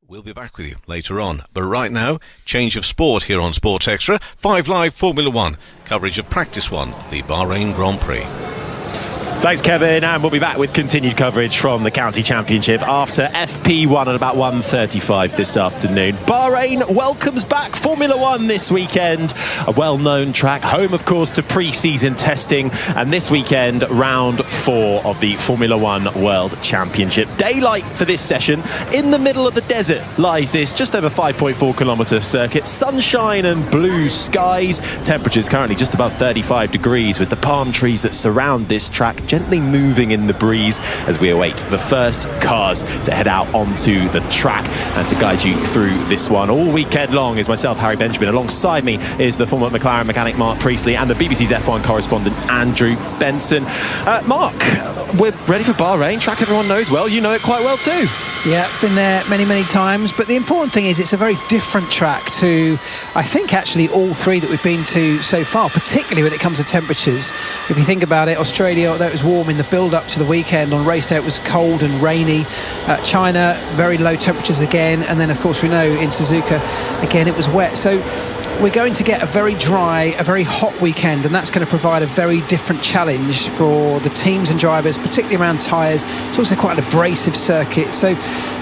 We'll be back with you later on. But right now, change of sport here on Sports Extra. 5 Live Formula One. Coverage of Practice 1 of the Bahrain Grand Prix. Thanks, Kevin, and we'll be back with continued coverage from the County Championship after FP1 at about 1:35 this afternoon. Bahrain welcomes back Formula One this weekend, a well-known track, home, of course, to pre-season testing, and this weekend, round 4 of the Formula One World Championship. Daylight for this session. In the middle of the desert lies this just over 5.4-kilometre circuit. Sunshine and blue skies. Temperatures currently just above 35 degrees, with the palm trees that surround this track gently moving in the breeze as we await the first cars to head out onto the track. And to guide you through this one all weekend long is myself, Harry Benjamin. Alongside me is the former McLaren mechanic Mark Priestley and the BBC's F1 correspondent Andrew Benson. Mark, we're ready for Bahrain, track everyone knows well. You know it quite well too. Yeah, been there many times, but the important thing is it's a very different track to, I think, actually all three that we've been to so far, particularly when it comes to temperatures. If you think about it, Australia, although it was warm in the build-up to the weekend, on race day it was cold and rainy. China, very low temperatures again, and then of course we know in Suzuka again it was wet. So we're going to get a very dry, a very hot weekend, and that's going to provide a very different challenge for the teams and drivers, particularly around tyres. It's also quite an abrasive circuit. So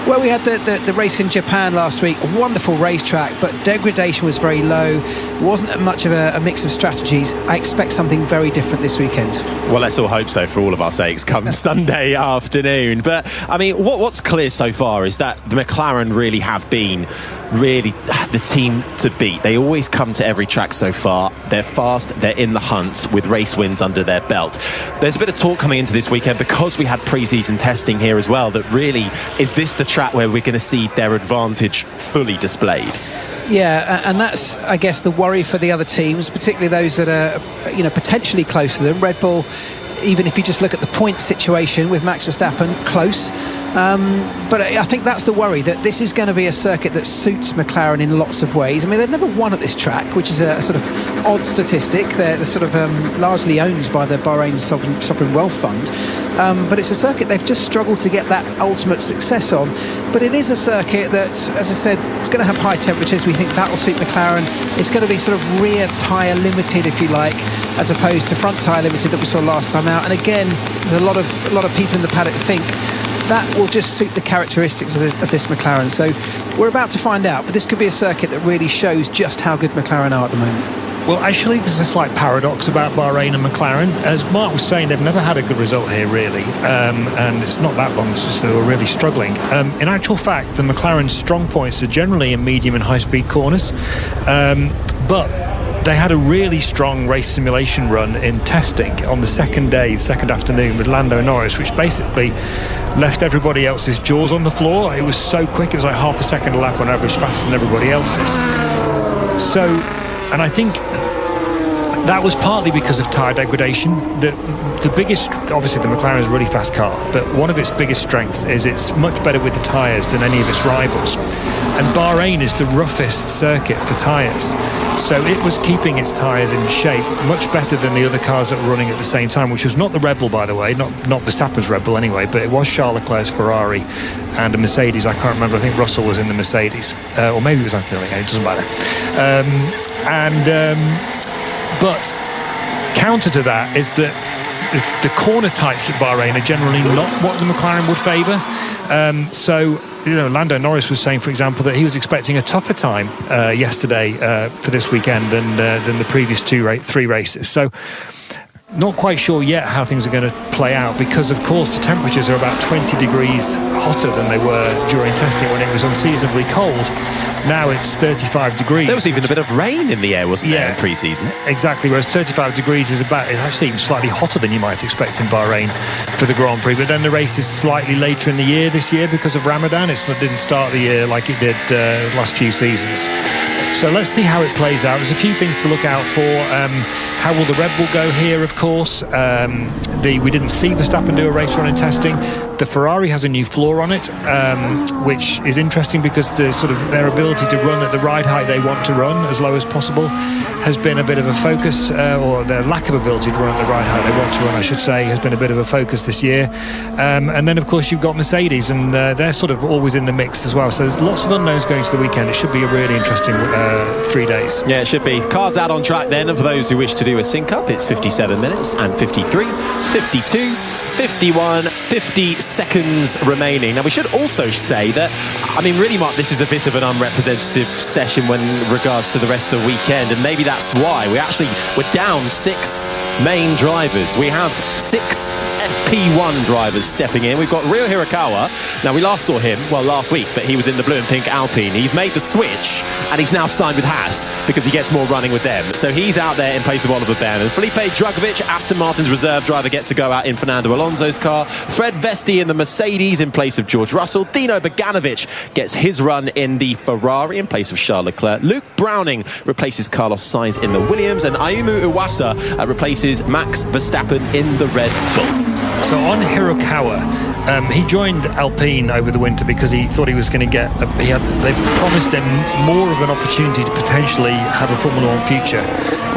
where we had the race in Japan last week, a wonderful racetrack, but degradation was very low. Wasn't much of a mix of strategies. I expect something very different this weekend. Well, let's all hope so for all of our sakes come Sunday afternoon. But, I mean, what's clear so far is that the McLaren really have been the team to beat. They always come to every track so far. They're fast, they're in the hunt with race wins under their belt. There's a bit of talk coming into this weekend because we had pre-season testing here as well, that really, is this the track where we're going to see their advantage fully displayed? Yeah, and that's, I guess, the worry for the other teams, particularly those that are, potentially close to them. Red Bull, even if you just look at the point situation with Max Verstappen, close. But I think that's the worry, that this is going to be a circuit that suits McLaren in lots of ways. I mean, they've never won at this track, which is a sort of odd statistic. They're sort of largely owned by the Bahrain Sovereign Wealth Fund. But it's a circuit they've just struggled to get that ultimate success on. But it is a circuit that, as I said, it's going to have high temperatures. We think that will suit McLaren. It's going to be sort of rear tyre limited, if you like, as opposed to front tyre limited that we saw last time out. And again, there's a lot of people in the paddock think that will just suit the characteristics of this McLaren. So we're about to find out, but this could be a circuit that really shows just how good McLaren are at the moment. Well, actually, there's a slight paradox about Bahrain and McLaren. As Mark was saying, they've never had a good result here, really. And it's not that long since they were really struggling. In actual fact, the McLaren's strong points are generally in medium and high-speed corners. But they had a really strong race simulation run in testing on the second afternoon with Lando Norris, which basically left everybody else's jaws on the floor. It was so quick, it was like half a second a lap on average faster than everybody else's. So, and I think that was partly because of tyre degradation. The biggest, obviously the McLaren is a really fast car, but one of its biggest strengths is it's much better with the tyres than any of its rivals. And Bahrain is the roughest circuit for tyres. So it was keeping its tyres in shape much better than the other cars that were running at the same time, which was not the Red Bull, by the way, not Verstappen's Red Bull anyway, but it was Charles Leclerc's Ferrari and a Mercedes. I can't remember, I think Russell was in the Mercedes. Or maybe it was Anthony, it doesn't matter. But counter to that is that the corner types at Bahrain are generally not what the McLaren would favour. So, Lando Norris was saying, for example, that he was expecting a tougher time yesterday for this weekend than the previous three races. So, not quite sure yet how things are going to play out, because, of course, the temperatures are about 20 degrees hotter than they were during testing when it was unseasonably cold. Now it's 35 degrees. There was even a bit of rain in the air, wasn't there, in pre-season? Exactly, whereas 35 degrees is actually even slightly hotter than you might expect in Bahrain for the Grand Prix. But then the race is slightly later in the year this year because of Ramadan. It didn't start the year like it did last few seasons. So let's see how it plays out. There's a few things to look out for. How will the Red Bull go here, of course? We didn't see Verstappen do a race run in testing. The Ferrari has a new floor on it, which is interesting because their ability to run at the ride height they want to run, as low as possible, has been a bit of a focus, or their lack of ability to run at the ride height they want to run, I should say, has been a bit of a focus this year. And then, of course, you've got Mercedes, and they're sort of always in the mix as well. So there's lots of unknowns going to the weekend. It should be a really interesting 3 days. Yeah, it should be. Cars out on track then. For those who wish to do a sync-up, it's 57 minutes and 53, 52, 51, 50 seconds remaining. Now, we should also say that, I mean, really, Mark, this is a bit of an unrepresentative session when regards to the rest of the weekend, and maybe that's why we're down 6 main drivers. We have 6 FP1 drivers stepping in. We've got Ryo Hirakawa. Now, we last saw him, last week, but he was in the blue and pink Alpine. He's made the switch, and he's now signed with Haas because he gets more running with them. So he's out there in place of Oliver Bell. And Felipe Drugovich, Aston Martin's reserve driver, gets to go out in Fernando Alonso's car. Fred Vesti in the Mercedes in place of George Russell. Dino Beganovic gets his run in the Ferrari in place of Charles Leclerc. Luke Browning replaces Carlos Sainz in the Williams, and Ayumu Iwasa replaces Max Verstappen in the Red Bull. So on Hirakawa, he joined Alpine over the winter because he thought he was going to get. They promised him more of an opportunity to potentially have a Formula 1 future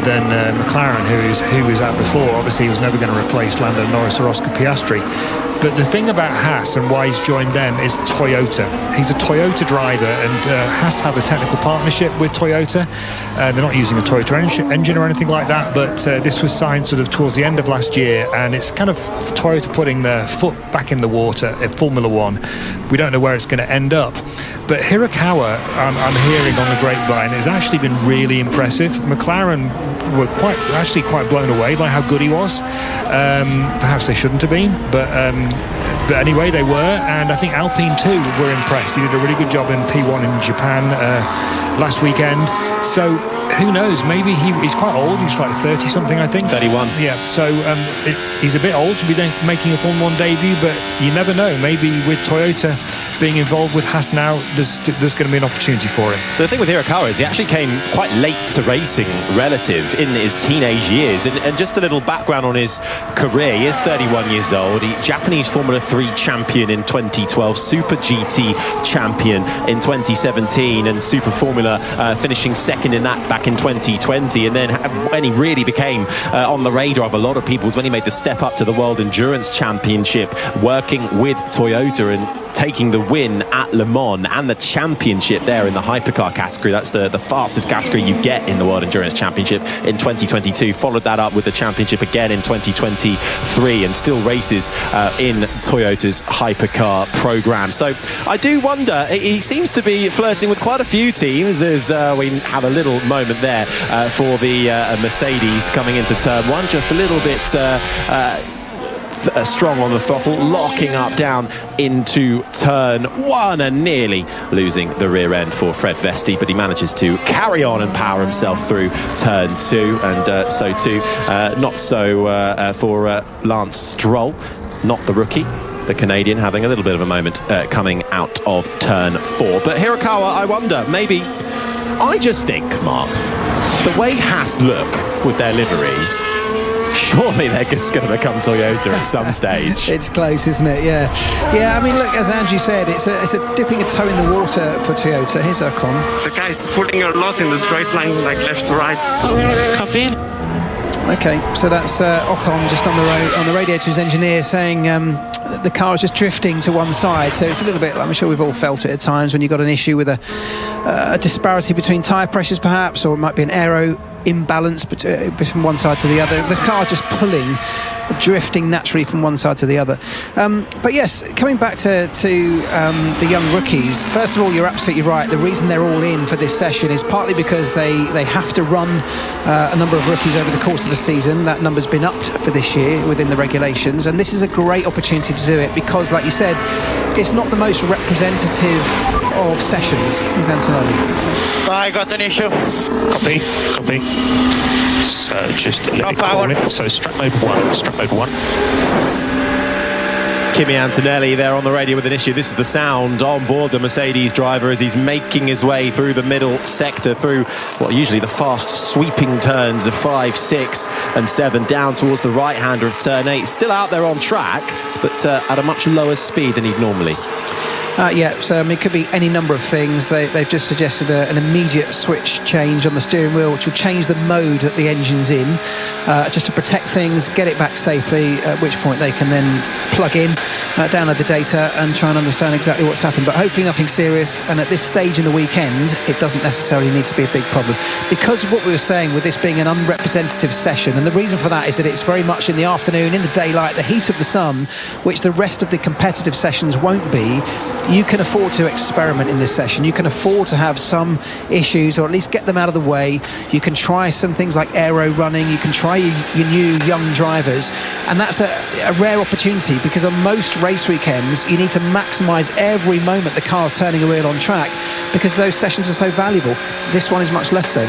than McLaren, who was at before. Obviously, he was never going to replace Lando Norris or Oscar Piastri. But the thing about Haas and why he's joined them is Toyota. He's a Toyota driver, and Haas have a technical partnership with Toyota. They're not using a Toyota engine or anything like that, but this was signed sort of towards the end of last year, and it's kind of Toyota putting their foot back in the water in Formula 1. We don't know where it's going to end up. But Hirakawa, I'm hearing on the grapevine, has actually been really impressive. McLaren were quite blown away by how good he was. Perhaps they shouldn't have been, but anyway, they were, and I think Alpine too were impressed. He did a really good job in P1 in Japan last weekend. So who knows? Maybe he's quite old. He's like 30 something, I think. 31. Yeah. So he's a bit old to be making a Formula 1 debut, but you never know. Maybe with Toyota being involved with Haas now, there's going to be an opportunity for him. So the thing with Hirakawa is he actually came quite late to racing relative in his teenage years, and just a little background on his career. He is 31 years old. Japanese Formula 3 champion in 2012, Super GT champion in 2017, and Super Formula finishing second in that back in 2020. And then when he really became on the radar of a lot of people was when he made the step up to the World Endurance Championship, working with Toyota and taking the win at Le Mans and the championship there in the hypercar category. That's the fastest category you get in the World Endurance Championship in 2022. Followed that up with the championship again in 2023, and still races in Toyota's hypercar program. So I do wonder, he seems to be flirting with quite a few teams, as we have a little moment there for the Mercedes coming into turn one, just a little bit strong on the throttle, locking up down into turn one, and nearly losing the rear end for Fred Vesti, but he manages to carry on and power himself through turn two, and so too not so for Lance Stroll, not the rookie, the Canadian, having a little bit of a moment coming out of turn four. But Hirakawa, I wonder, maybe, I just think, Mark, the way Haas look with their livery, surely they're just going to become Toyota at some stage. It's close, isn't it? Yeah. I mean, look, as Andrew said, it's a dipping a toe in the water for Toyota. Here's Ocon. The guy's pulling a lot in the straight line, like left to right. Copy. Okay, so that's Ocon just on the radio to his engineer saying the car is just drifting to one side. So it's a little bit, I'm sure we've all felt it at times when you've got an issue with a disparity between tyre pressures perhaps, or it might be an aero imbalance from one side to the other. The car just pulling, drifting naturally from one side to the other. But yes, coming back to the young rookies, first of all, you're absolutely right. The reason they're all in for this session is partly because they have to run a number of rookies over the course of the season. That number's been upped for this year within the regulations, and this is a great opportunity to do it because, like you said, it's not the most representative of sessions. Here's Antonelli. I got an issue. Copy. So just let me call it. So strap mode one. Kimi Antonelli there on the radio with an issue. This is the sound on board the Mercedes driver as he's making his way through the middle sector, through what are usually the fast sweeping turns of 5, 6 and 7, down towards the right-hander of turn 8. Still out there on track, but at a much lower speed than he'd normally. So I mean, it could be any number of things. They've just suggested an immediate switch change on the steering wheel, which will change the mode that the engine's in, just to protect things, get it back safely, at which point they can then plug in, download the data and try and understand exactly what's happened. But hopefully nothing serious, and at this stage in the weekend it doesn't necessarily need to be a big problem. Because of what we were saying with this being an unrepresentative session, and the reason for that is that it's very much in the afternoon, in the daylight, the heat of the sun, which the rest of the competitive sessions won't be. You can afford to experiment in this session. You can afford to have some issues, or at least get them out of the way. You can try some things like aero running. You can try your new young drivers, and that's a rare opportunity, because on most race weekends you need to maximise every moment the car's turning a wheel on track, because those sessions are so valuable. This one is much less so.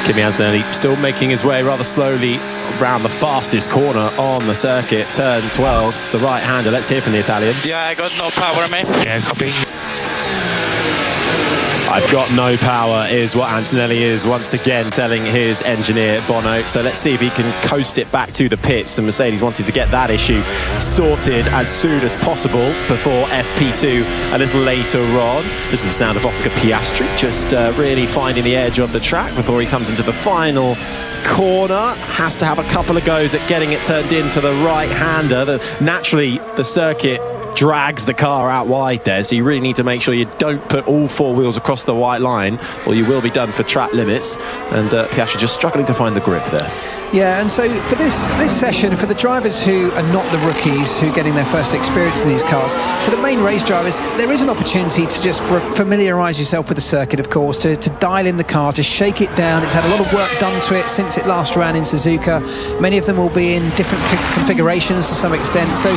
Kimi Antonelli still making his way rather slowly round the fastest corner on the circuit, turn 12, the right-hander. Let's hear from the Italian. Yeah, I got no power, mate. Yeah, copy. I've got no power is what Antonelli is once again telling his engineer Bono. So let's see if he can coast it back to the pits. And Mercedes wanted to get that issue sorted as soon as possible before FP2 a little later on. This is the sound of Oscar Piastri just really finding the edge of the track before he comes into the final corner. Has to have a couple of goes at getting it turned into the right-hander. Naturally, the circuit drags the car out wide there, so you really need to make sure you don't put all four wheels across the white line, or you will be done for track limits. And Piastri just struggling to find the grip there. Yeah, and so for this session, for the drivers who are not the rookies who are getting their first experience in these cars, for the main race drivers, there is an opportunity to just familiarise yourself with the circuit, of course, to dial in the car, to shake it down. It's had a lot of work done to it since it last ran in Suzuka. Many of them will be in different configurations to some extent, so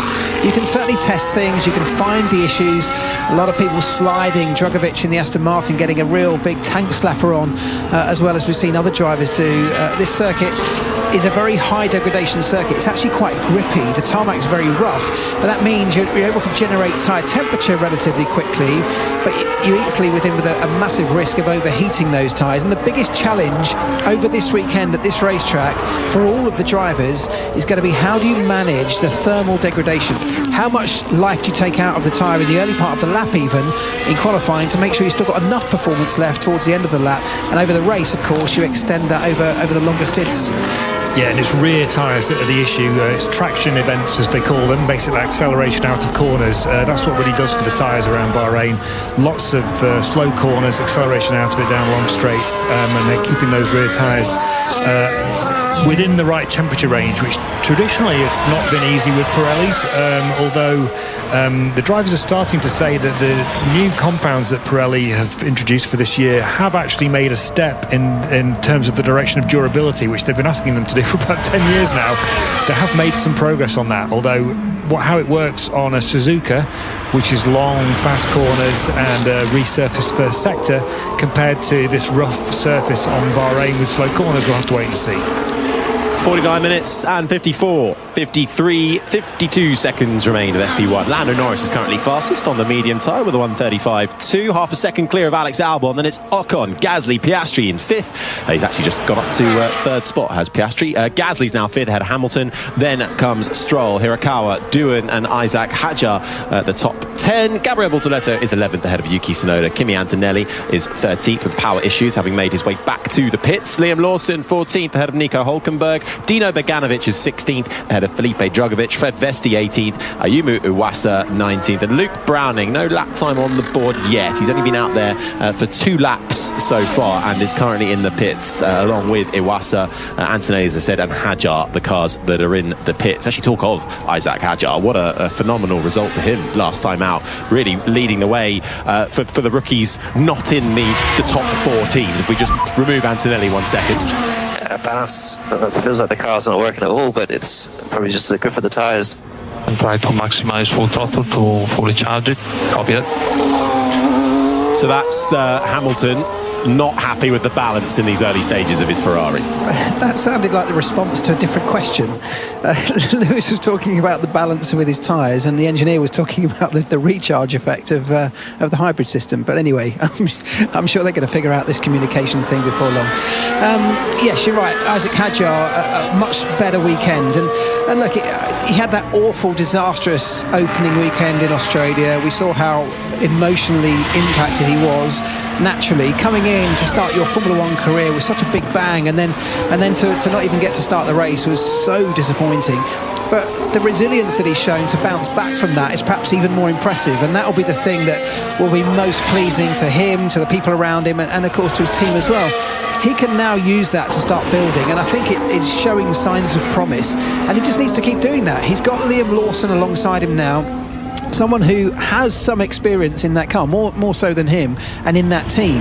you can certainly test things, you can find the issues. A lot of people sliding, Drugovich in the Aston Martin getting a real big tank slapper on, as well as we've seen other drivers do. This circuit is a very high degradation circuit. It's actually quite grippy. The tarmac's very rough, but that means you're able to generate tyre temperature relatively quickly, but you're equally with a massive risk of overheating those tyres. And the biggest challenge over this weekend at this racetrack for all of the drivers is going to be, how do you manage the thermal degradation? How much life do you take out of the tyre in the early part of the lap, even in qualifying, to make sure you've still got enough performance left towards the end of the lap, and over the race, of course, you extend that over the longer stints. Yeah, and it's rear tyres that are the issue. It's traction events, as they call them, basically acceleration out of corners. That's what really does for the tyres around Bahrain. Lots of slow corners, acceleration out of it down long straights, and they're keeping those rear tyres within the right temperature range, which traditionally it's not been easy with Pirellis, although the drivers are starting to say that the new compounds that Pirelli have introduced for this year have actually made a step in terms of the direction of durability, which they've been asking them to do for about 10 years now. They have made some progress on that, although how it works on a Suzuka, which is long, fast corners and resurfaced first sector, compared to this rough surface on Bahrain with slow corners, we'll have to wait and see. 49 minutes and 54, 53, 52 seconds remain of FP1. Lando Norris is currently fastest on the medium tyre with a 1:35.2, half a second clear of Alex Albon. Then it's Ocon, Gasly, Piastri in fifth. He's actually just got up to third spot, has Piastri. Gasly's now fifth ahead of Hamilton. Then comes Stroll, Hirakawa, Doohan and Isaac Hadjar at the top 10. Gabriel Bortoletto is 11th ahead of Yuki Tsunoda. Kimi Antonelli is 13th with power issues, having made his way back to the pits. Liam Lawson 14th ahead of Nico Hulkenberg. Dino Beganovic is 16th ahead of Felipe Drugovich. Fred Vesti 18th, Ayumu Iwasa 19th, and Luke Browning, no lap time on the board yet. He's only been out there for 2 laps so far and is currently in the pits along with Iwasa, Antonelli, as I said, and Hadjar, the cars that are in the pits. Actually, talk of Isaac Hadjar, what a phenomenal result for him last time out, really leading the way for the rookies not in the top 4 teams. If we just remove Antonelli 1 second. Balance, it feels like the car's not working at all, but it's probably just the grip of the tyres. And try to maximize full throttle to fully charge it. Copy it. So that's Hamilton not happy with the balance in these early stages of his Ferrari. That sounded like the response to a different question. Lewis was talking about the balance with his tyres, and the engineer was talking about the recharge effect of the hybrid system. But anyway, I'm sure they're going to figure out this communication thing before long. Yes, you're right. Isaac Hadjar, a much better weekend. And look, he had that awful, disastrous opening weekend in Australia. We saw how emotionally impacted he was. Naturally, coming in to start your Formula One career with such a big bang, and then to not even get to start the race was so disappointing. But the resilience that he's shown to bounce back from that is perhaps even more impressive, and that will be the thing that will be most pleasing to him, to the people around him, and of course to his team as well. He can now use that to start building, and I think it is showing signs of promise, and he just needs to keep doing that. He's got Liam Lawson alongside him now, someone who has some experience in that car, more so than him, and in that team.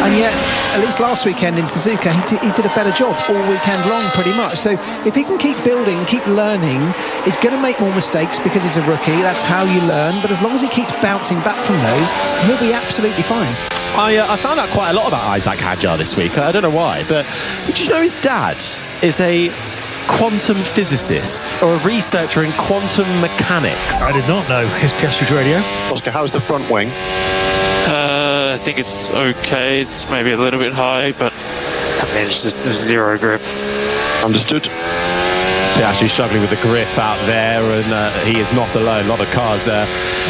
And yet, at least last weekend in Suzuka, he did a better job all weekend long, pretty much. So if he can keep building, keep learning, he's going to make more mistakes because he's a rookie. That's how you learn. But as long as he keeps bouncing back from those, he'll be absolutely fine. I found out quite a lot about Isaac Hadjar this week. I don't know why, but did you know his dad is a quantum physicist or a researcher in quantum mechanics? I did not know. His Piastri's radio. Oscar, how's the front wing? I think it's okay. It's maybe a little bit high, but I mean, it's just zero grip. Understood. Piastri's struggling with the grip out there, and he is not alone. A lot of cars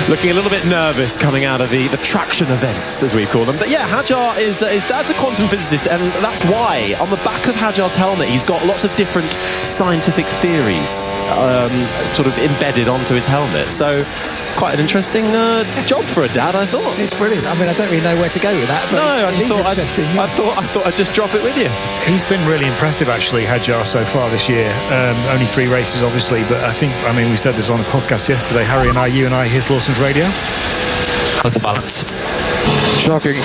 looking a little bit nervous coming out of the traction events, as we call them. But yeah, Hadjar his dad's a quantum physicist, and that's why on the back of Hadjar's helmet he's got lots of different scientific theories sort of embedded onto his helmet. So quite an interesting job for a dad, I thought. It's brilliant. I mean, I don't really know where to go with that, but no, I thought I'd just drop it with you. He's been really impressive, actually, Hadjar, so far this year. Only 3 races, obviously, but I mean, we said this on the podcast yesterday, Harry and I, you and I, here's Lawson's radio. How's the balance? Shocking.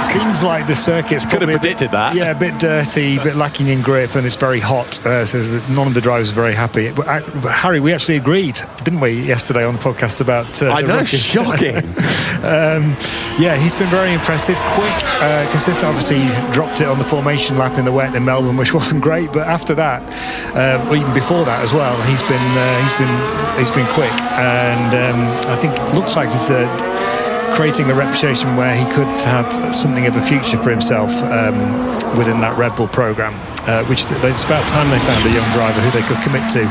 Seems like the circuit's could have predicted that. Yeah, a bit dirty, a bit lacking in grip, and it's very hot, so none of the drivers are very happy. But Harry, we actually agreed, didn't we, yesterday on the podcast about I know, shocking. Yeah, he's been very impressive, quick, consistent. Obviously dropped it on the formation lap in the wet in Melbourne, which wasn't great, but after that, or even before that as well, he's been quick, and I think it looks like he's creating a reputation where he could have something of a future for himself within that Red Bull program, which it's about time they found a young driver who they could commit to.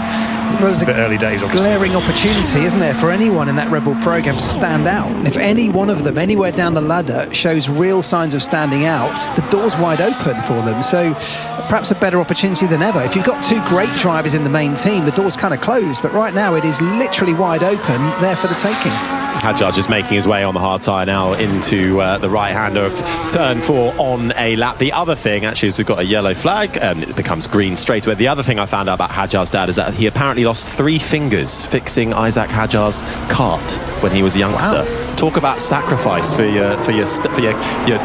Well, it's a bit early days, obviously. Glaring opportunity, isn't there, for anyone in that Red Bull program to stand out. And if any one of them, anywhere down the ladder, shows real signs of standing out, the door's wide open for them. So perhaps a better opportunity than ever. If you've got 2 great drivers in the main team, the door's kind of closed. But right now it is literally wide open, there for the taking. Hadjar just making his way on the hard tyre now into the right-hander of turn 4 on a lap. The other thing, actually, is we've got a yellow flag, and it becomes green straight away. The other thing I found out about Hadjar's dad is that he apparently lost 3 fingers fixing Isaac Hadjar's kart when he was a youngster. Wow. Talk about sacrifice for your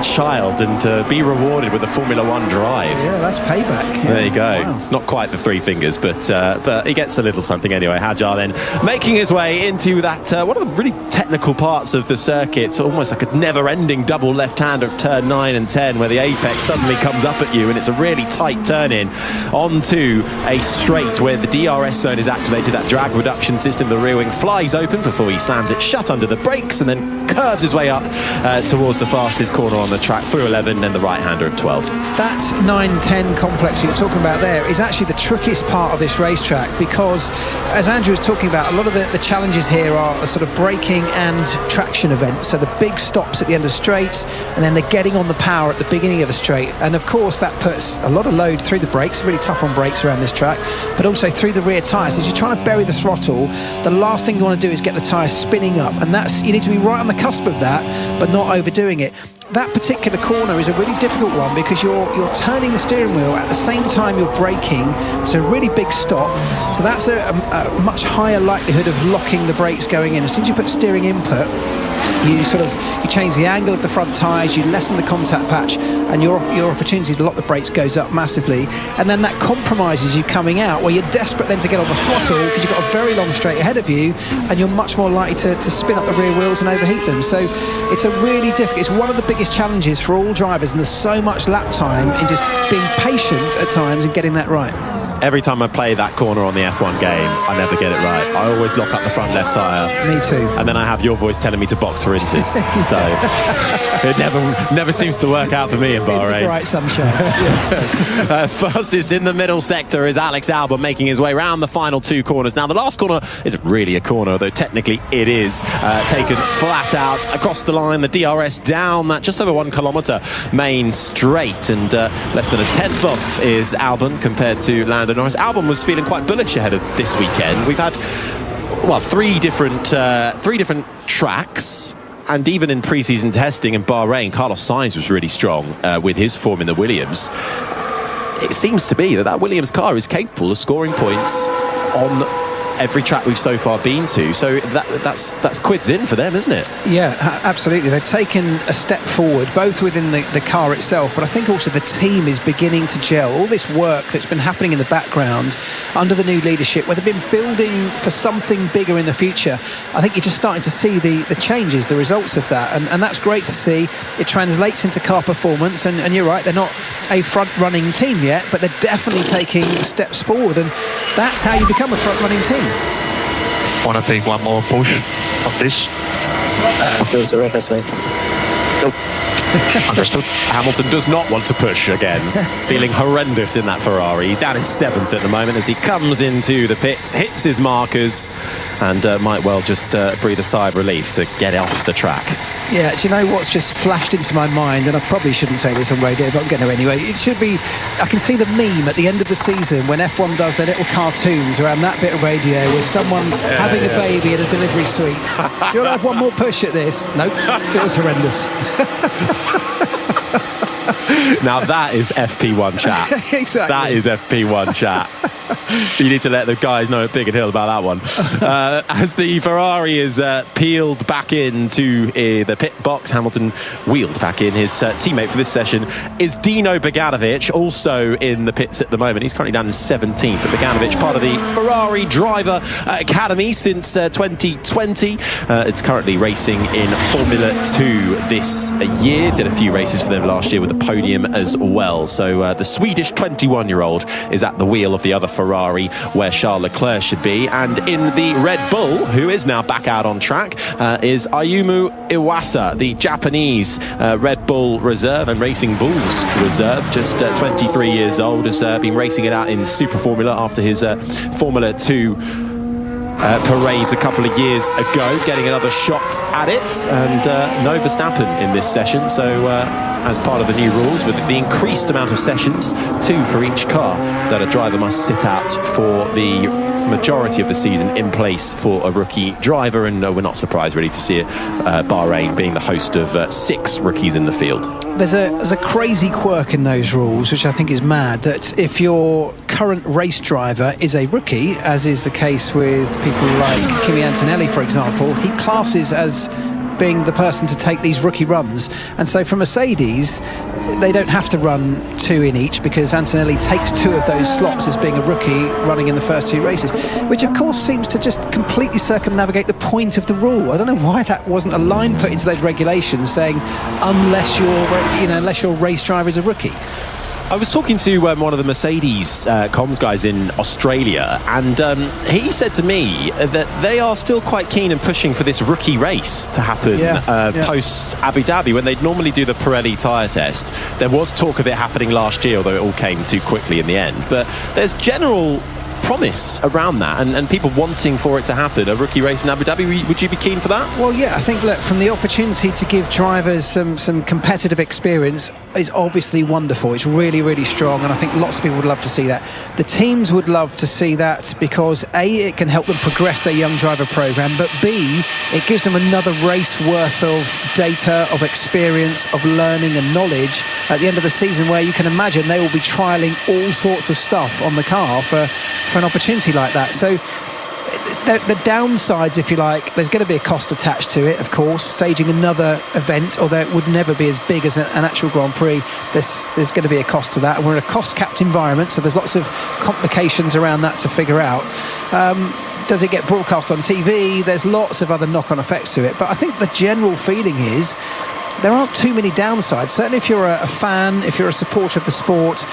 child, and to be rewarded with a Formula One drive. Yeah, that's payback. Yeah. There you go. Wow. Not quite the 3 fingers, but he gets a little something anyway. Hadjar then making his way into that one of the really technical parts of the circuit. It's almost like a never-ending double left-hander at turn 9 and 10, where the apex suddenly comes up at you, and it's a really tight turn in onto a straight where the DRS zone is activated. That drag reduction system, the rear wing flies open before he slams it shut under the brakes, and then curves his way up towards the fastest corner on the track through 11 and the right-hander of 12. That 9-10 complex you're talking about there is actually the trickiest part of this racetrack, because as Andrew was talking about, a lot of the challenges here are sort of braking and traction events, so the big stops at the end of straights, and then they're getting on the power at the beginning of a straight, and of course that puts a lot of load through the brakes. Really tough on brakes around this track, but also through the rear tyres. As you're trying to bury the throttle, the last thing you want to do is get the tyres spinning up, and you need to be right on the cusp of that, but not overdoing it. That particular corner is a really difficult one, because you're turning the steering wheel at the same time you're braking. It's a really big stop, so that's a much higher likelihood of locking the brakes going in. As soon as you put steering input, You change the angle of the front tyres, you lessen the contact patch, and your opportunity to lock the brakes goes up massively. And then that compromises you coming out, where you're desperate then to get on the throttle because you've got a very long straight ahead of you, and you're much more likely to spin up the rear wheels and overheat them. So it's a really difficult, it's one of the biggest challenges for all drivers, and there's so much lap time in just being patient at times and getting that right. Every time I play that corner on the F1 game, I never get it right. I always lock up the front left tyre. Me too. And then I have your voice telling me to box for inters. So it never seems to work out for me in Bahrain. In the bright sunshine. Fastest in the middle sector is Alex Albon, making his way around the final two corners. Now, the last corner isn't really a corner, though technically it is. Taken flat out across the line, the DRS down that just over 1 kilometre main straight, and less than a tenth off is Albon compared to Lando Norris. Albon was feeling quite bullish ahead of this weekend. We've had, three different tracks, and even in pre-season testing in Bahrain, Carlos Sainz was really strong with his form in the Williams. It seems to be that Williams car is capable of scoring points on every track we've so far been to, so that's quids in for them, isn't it? Yeah, absolutely. They've taken a step forward, both within the car itself, but I think also the team is beginning to gel. All this work that's been happening in the background under the new leadership, where they've been building for something bigger in the future, I think you're just starting to see the changes, the results of that, and that's great to see. It translates into car performance, and you're right, they're not a front-running team yet, but they're definitely taking steps forward, and that's how you become a front-running team. Want to take one more push on this? Feels horrendous, mate. Nope. Understood. Hamilton does not want to push again, feeling horrendous in that Ferrari. He's down in 7th at the moment as he comes into the pits, hits his markers, and might well just breathe a sigh of relief to get off the track. Yeah, do you know what's just flashed into my mind, and I probably shouldn't say this on radio, but I'm going to anyway. It should be, I can see the meme at the end of the season when F1 does their little cartoons around that bit of radio with someone having a baby in a delivery suite. Do you want to have one more push at this? Nope, it was horrendous. Now that is FP1 chat. Exactly. That is FP1 chat. You need to let the guys know at Biggin Hill about that one. As the Ferrari is peeled back into the pit box, Hamilton wheeled back in. His teammate for this session is Dino Beganovic, also in the pits at the moment. He's currently down in 17th, but Beganovic, part of the Ferrari Driver Academy since 2020. It's currently racing in Formula 2 this year. Did a few races for them last year with a podium as well. So the Swedish 21-year-old is at the wheel of the other Ferrari where Charles Leclerc should be, and in the Red Bull, who is now back out on track, is Ayumu Iwasa, the Japanese Red Bull reserve and Racing Bulls reserve, just 23 years old, has been racing it out in Super Formula after his Formula 2 parades a couple of years ago, getting another shot at it, and no Verstappen in this session. So as part of the new rules, with the increased amount of sessions, 2 for each car, that a driver must sit out for the majority of the season in place for a rookie driver, and we're not surprised really to see it, Bahrain being the host of 6 rookies in the field. There's a crazy quirk in those rules, which I think is mad, that if your current race driver is a rookie, as is the case with people like Kimi Antonelli, for example, he classes as being the person to take these rookie runs, and so for Mercedes they don't have to run 2 in each, because Antonelli takes 2 of those slots as being a rookie running in the first 2 races, which of course seems to just completely circumnavigate the point of the rule. I don't know why that wasn't a line put into those regulations saying unless your race driver is a rookie. I was talking to one of the Mercedes comms guys in Australia, and he said to me that they are still quite keen and pushing for this rookie race to happen post Abu Dhabi, when they'd normally do the Pirelli tyre test. There was talk of it happening last year, although it all came too quickly in the end. But there's general promise around that, and people wanting for it to happen, a rookie race in Abu Dhabi. Would you be keen for that? Well, yeah, I think, look, from the opportunity to give drivers some competitive experience is obviously wonderful. It's really, really strong, and I think lots of people would love to see that. The teams would love to see that because A, it can help them progress their young driver program, but B, it gives them another race worth of data, of experience, of learning and knowledge at the end of the season, where you can imagine they will be trialling all sorts of stuff on the car for an opportunity like that. So the downsides, if you like, there's going to be a cost attached to it, of course. Staging another event, although it would never be as big as an actual Grand Prix, there's going to be a cost to that. And we're in a cost-capped environment, so there's lots of complications around that to figure out. Does it get broadcast on TV? There's lots of other knock-on effects to it. But I think the general feeling is there aren't too many downsides. Certainly if you're a fan, if you're a supporter of the sport,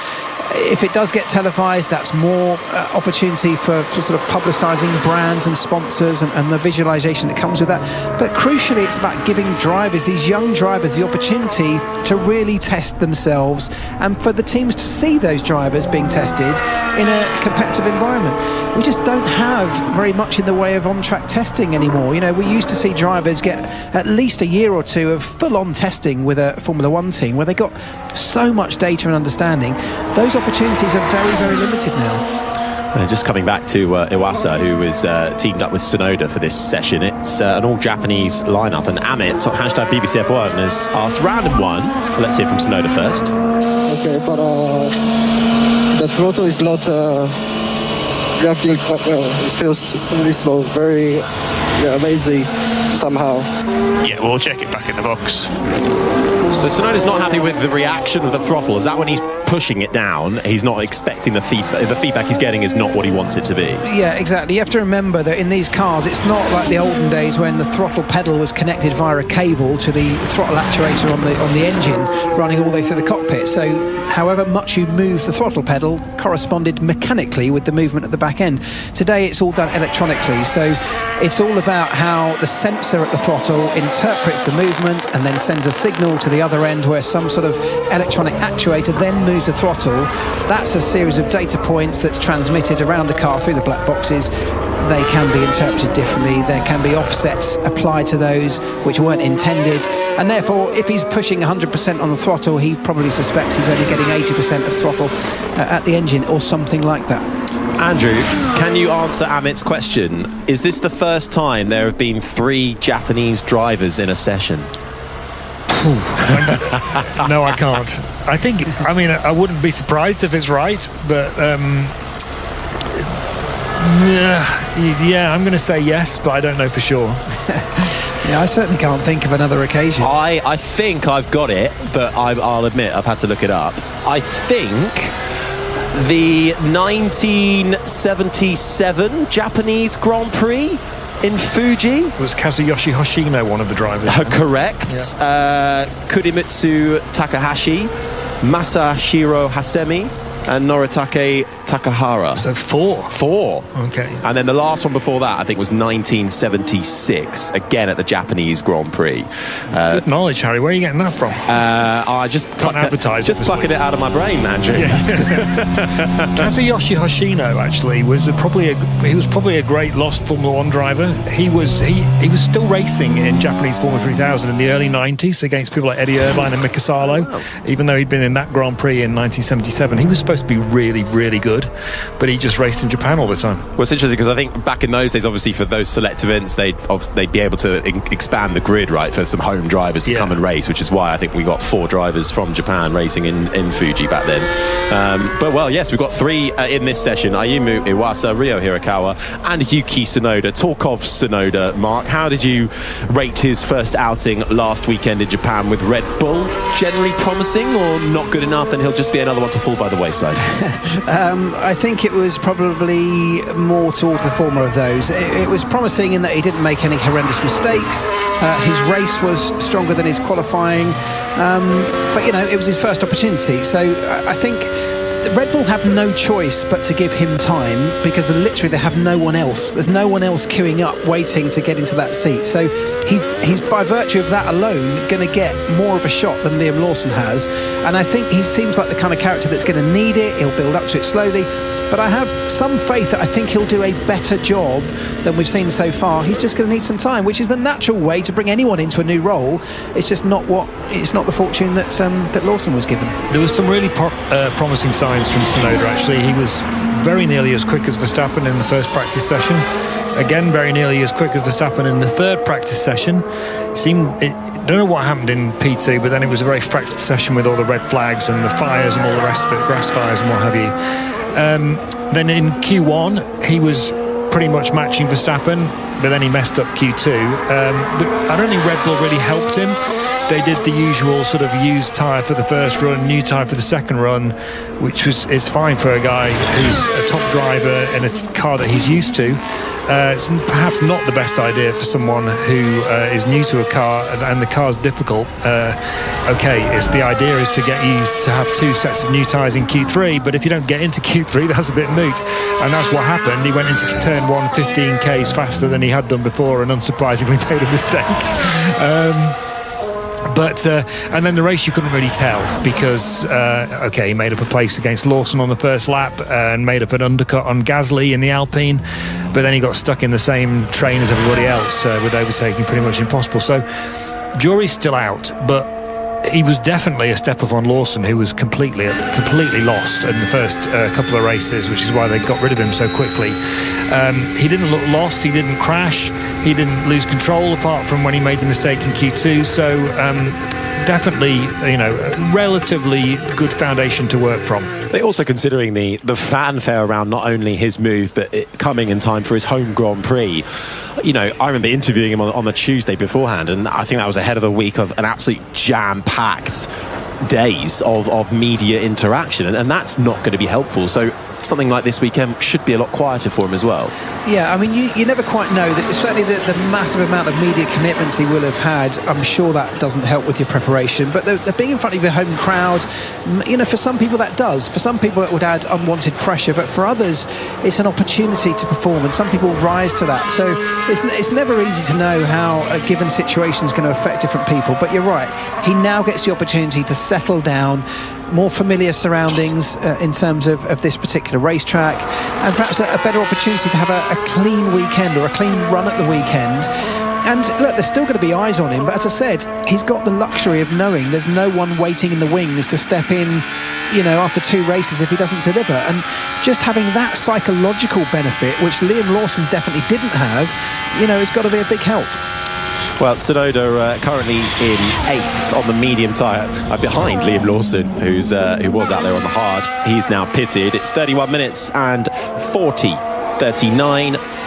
if it does get televised, that's more opportunity for sort of publicising brands and sponsors and the visualisation that comes with that. But crucially, it's about giving drivers, these young drivers, the opportunity to really test themselves, and for the teams to see those drivers being tested in a competitive environment. We just don't have very much in the way of on-track testing anymore. You know, we used to see drivers get at least a year or two of full-on testing with a Formula One team where they got so much data and understanding. Those opportunities are very, very limited now. Just coming back to Iwasa, who was teamed up with Tsunoda for this session. It's an all-Japanese lineup, and Amit, hashtag BBCF1, has asked random one. Let's hear from Tsunoda first. Okay, but the throttle is not reacting well. It feels really slow, very lazy somehow. Yeah, we'll check it back in the box. So Tsunoda's not happy with the reaction of the throttle. Is that when he's pushing it down, he's not expecting the feedback? The feedback he's getting is not what he wants it to be. Yeah, exactly. You have to remember that in these cars, it's not like the olden days when the throttle pedal was connected via a cable to the throttle actuator on the engine, running all the way through the cockpit. So however much you move the throttle pedal corresponded mechanically with the movement at the back end. Today, it's all done electronically. So it's all about how the sensor at the throttle interprets the movement and then sends a signal to the other end where some sort of electronic actuator then moves the throttle. That's a series of data points that's transmitted around the car through the black boxes. They can be interpreted differently. There can be offsets applied to those which weren't intended, and therefore if he's pushing 100% on the throttle, he probably suspects he's only getting 80% of throttle at the engine or something like that. Andrew, can you answer Amit's question? Is this the first time there have been 3 Japanese drivers in a session? No, I can't. I wouldn't be surprised if it's right, but yeah, I'm going to say yes, but I don't know for sure. Yeah, I certainly can't think of another occasion. I think I've got it, but I'll admit I've had to look it up. I think the 1977 Japanese Grand Prix in Fuji. Was Kazuyoshi Hoshino one of the drivers? Correct. Yeah. Kurimitsu Takahashi, Masahiro Hasemi, and Noritake Takahara. So 4. Okay. And then the last one before that, I think, was 1976, again at the Japanese Grand Prix. Good knowledge, Harry. Where are you getting that from? I just can't advertise. Just plucking it out of my brain, Andrew. Yeah. Kazuyoshi Hoshino actually was probably a great lost Formula One driver. He was still racing in Japanese Formula 3000 in the early 90s against people like Eddie Irvine and Mika Salo. Oh. Even though he'd been in that Grand Prix in 1977, he was supposed to be really, really good, but he just raced in Japan all the time. Well, it's interesting because I think back in those days, obviously for those select events, they'd be able to expand the grid, right, for some home drivers to come and race, which is why I think we got 4 drivers from Japan racing in Fuji back then. But well, yes, we've got 3 in this session: Ayumu Iwasa, Ryo Hirakawa, and Yuki Tsunoda. Talk of Tsunoda, Mark, how did you rate his first outing last weekend in Japan with Red Bull? Generally promising, or not good enough, and he'll just be another one to fall by the wayside? I think it was probably more towards the former of those. It was promising in that he didn't make any horrendous mistakes. His race was stronger than his qualifying, but it was his first opportunity. So I think Red Bull have no choice but to give him time, because literally they have no one else. There's no one else queuing up waiting to get into that seat. So he's by virtue of that alone going to get more of a shot than Liam Lawson has. And I think he seems like the kind of character that's going to need it. He'll build up to it slowly. But I have some faith that I think he'll do a better job than we've seen so far. He's just going to need some time, which is the natural way to bring anyone into a new role. It's just not the fortune that Lawson was given. There was some really promising signs from Tsunoda, actually. He was very nearly as quick as Verstappen in the first practice session. Again, very nearly as quick as Verstappen in the third practice session. Don't know what happened in P2, but then it was a very fractured session with all the red flags and the fires and all the rest of it, grass fires and what have you. Then in Q1, he was pretty much matching Verstappen, but then he messed up Q2. But I don't think Red Bull really helped him. They did the usual sort of used tyre for the first run, new tyre for the second run, which is fine for a guy who's a top driver in a car that he's used to. It's perhaps not the best idea for someone who is new to a car and the car's difficult. The idea is to get you to have 2 sets of new tyres in Q3, but if you don't get into Q3, that's a bit moot. And that's what happened. He went into turn 1 15 k's faster than he had done before and unsurprisingly made a mistake. And then the race you couldn't really tell because, he made up a place against Lawson on the first lap and made up an undercut on Gasly in the Alpine, but then he got stuck in the same train as everybody else with overtaking pretty much impossible. So jury's still out, but he was definitely a step up on Lawson, who was completely lost in the first couple of races, which is why they got rid of him so quickly. He didn't look lost, he didn't crash, he didn't lose control apart from when he made the mistake in Q2, so definitely, a relatively good foundation to work from. They're also considering the fanfare around not only his move, but it coming in time for his home Grand Prix. I remember interviewing him on the Tuesday beforehand, and I think that was ahead of a week of an absolute jam-packed days of media interaction, and that's not going to be helpful. So something like this weekend should be a lot quieter for him as well. Yeah, I mean, you never quite know. That certainly the massive amount of media commitments he will have had, I'm sure that doesn't help with your preparation. But the being in front of your home crowd, for some people that does. For some people it would add unwanted pressure, but for others it's an opportunity to perform, and some people rise to that. So it's never easy to know how a given situation is going to affect different people. But you're right, he now gets the opportunity to settle down, more familiar surroundings in terms of this particular racetrack, and perhaps a better opportunity to have a clean weekend or a clean run at the weekend. And look, there's still going to be eyes on him, but as I said, he's got the luxury of knowing there's no one waiting in the wings to step in, after 2 races if he doesn't deliver. And just having that psychological benefit, which Liam Lawson definitely didn't have, has got to be a big help. Well, Tsunoda currently in 8th on the medium tyre, behind Liam Lawson, who was out there on the hard. He's now pitted. It's 31 minutes and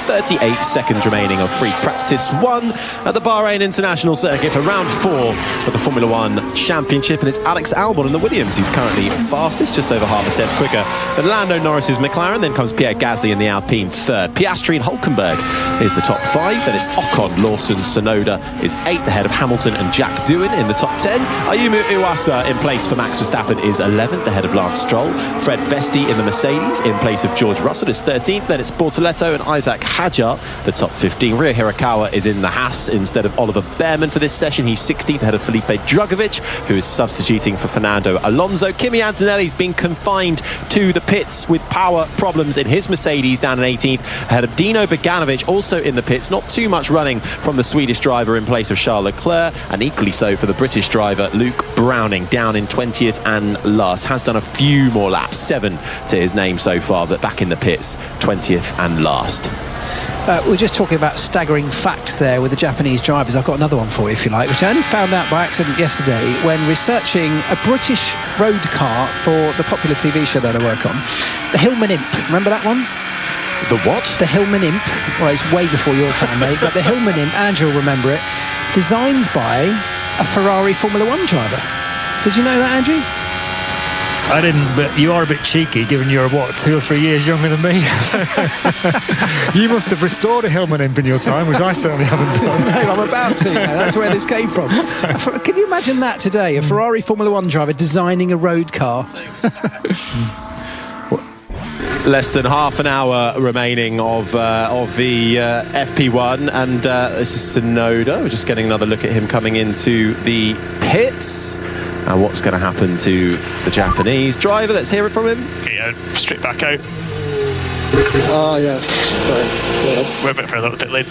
38 seconds remaining of free practice 1 at the Bahrain International Circuit for round 4 of the Formula 1 Championship, and it's Alex Albon in the Williams who's currently fastest, just over half a tenth quicker than Lando Norris's McLaren. Then comes Pierre Gasly in the Alpine 3rd. Piastri and Hulkenberg is the top 5. Then it's Ocon, Lawson, Tsunoda is 8th ahead of Hamilton and Jack Doohan in the top 10. Ayumu Iwasa in place for Max Verstappen is 11th ahead of Lance Stroll. Fred Vesti in the Mercedes in place of George Russell is 13th. Then it's Bortoletto and Isaac Hadjar, the top 15. Ryo Hirakawa is in the Haas instead of Oliver Behrman for this session. He's 16th ahead of Felipe Drugovich, who is substituting for Fernando Alonso. Kimi Antonelli's been confined to the pits with power problems in his Mercedes, down in 18th ahead of Dino Beganovic, also in the pits. Not too much running from the Swedish driver in place of Charles Leclerc, and equally so for the British driver Luke Browning, down in 20th and last. Has done a few more laps, 7 to his name so far, but back in the pits, 20th and last. We're just talking about staggering facts there with the Japanese drivers. I've got another one for you, if you like, which I only found out by accident yesterday when researching a British road car for the popular TV show that I work on, the Hillman Imp. Remember that one? The what? The Hillman Imp. Well, it's way before your time, mate, but the Hillman Imp, Andrew will remember it, designed by a Ferrari Formula 1 driver. Did you know that, Andrew? I didn't, but you are a bit cheeky, given you're, 2 or 3 years younger than me. You must have restored a Hillman Imp in your time, which I certainly haven't done. No, I'm about to. That's where this came from. Can you imagine that today? A Ferrari Formula 1 driver designing a road car. Less than half an hour remaining of the FP1, and this is Tsunoda. We're just getting another look at him coming into the pits. And what's going to happen to the Japanese driver? Let's hear it from him. Okay, straight back out. Oh, yeah. Sorry. We're a bit further up the pit lane.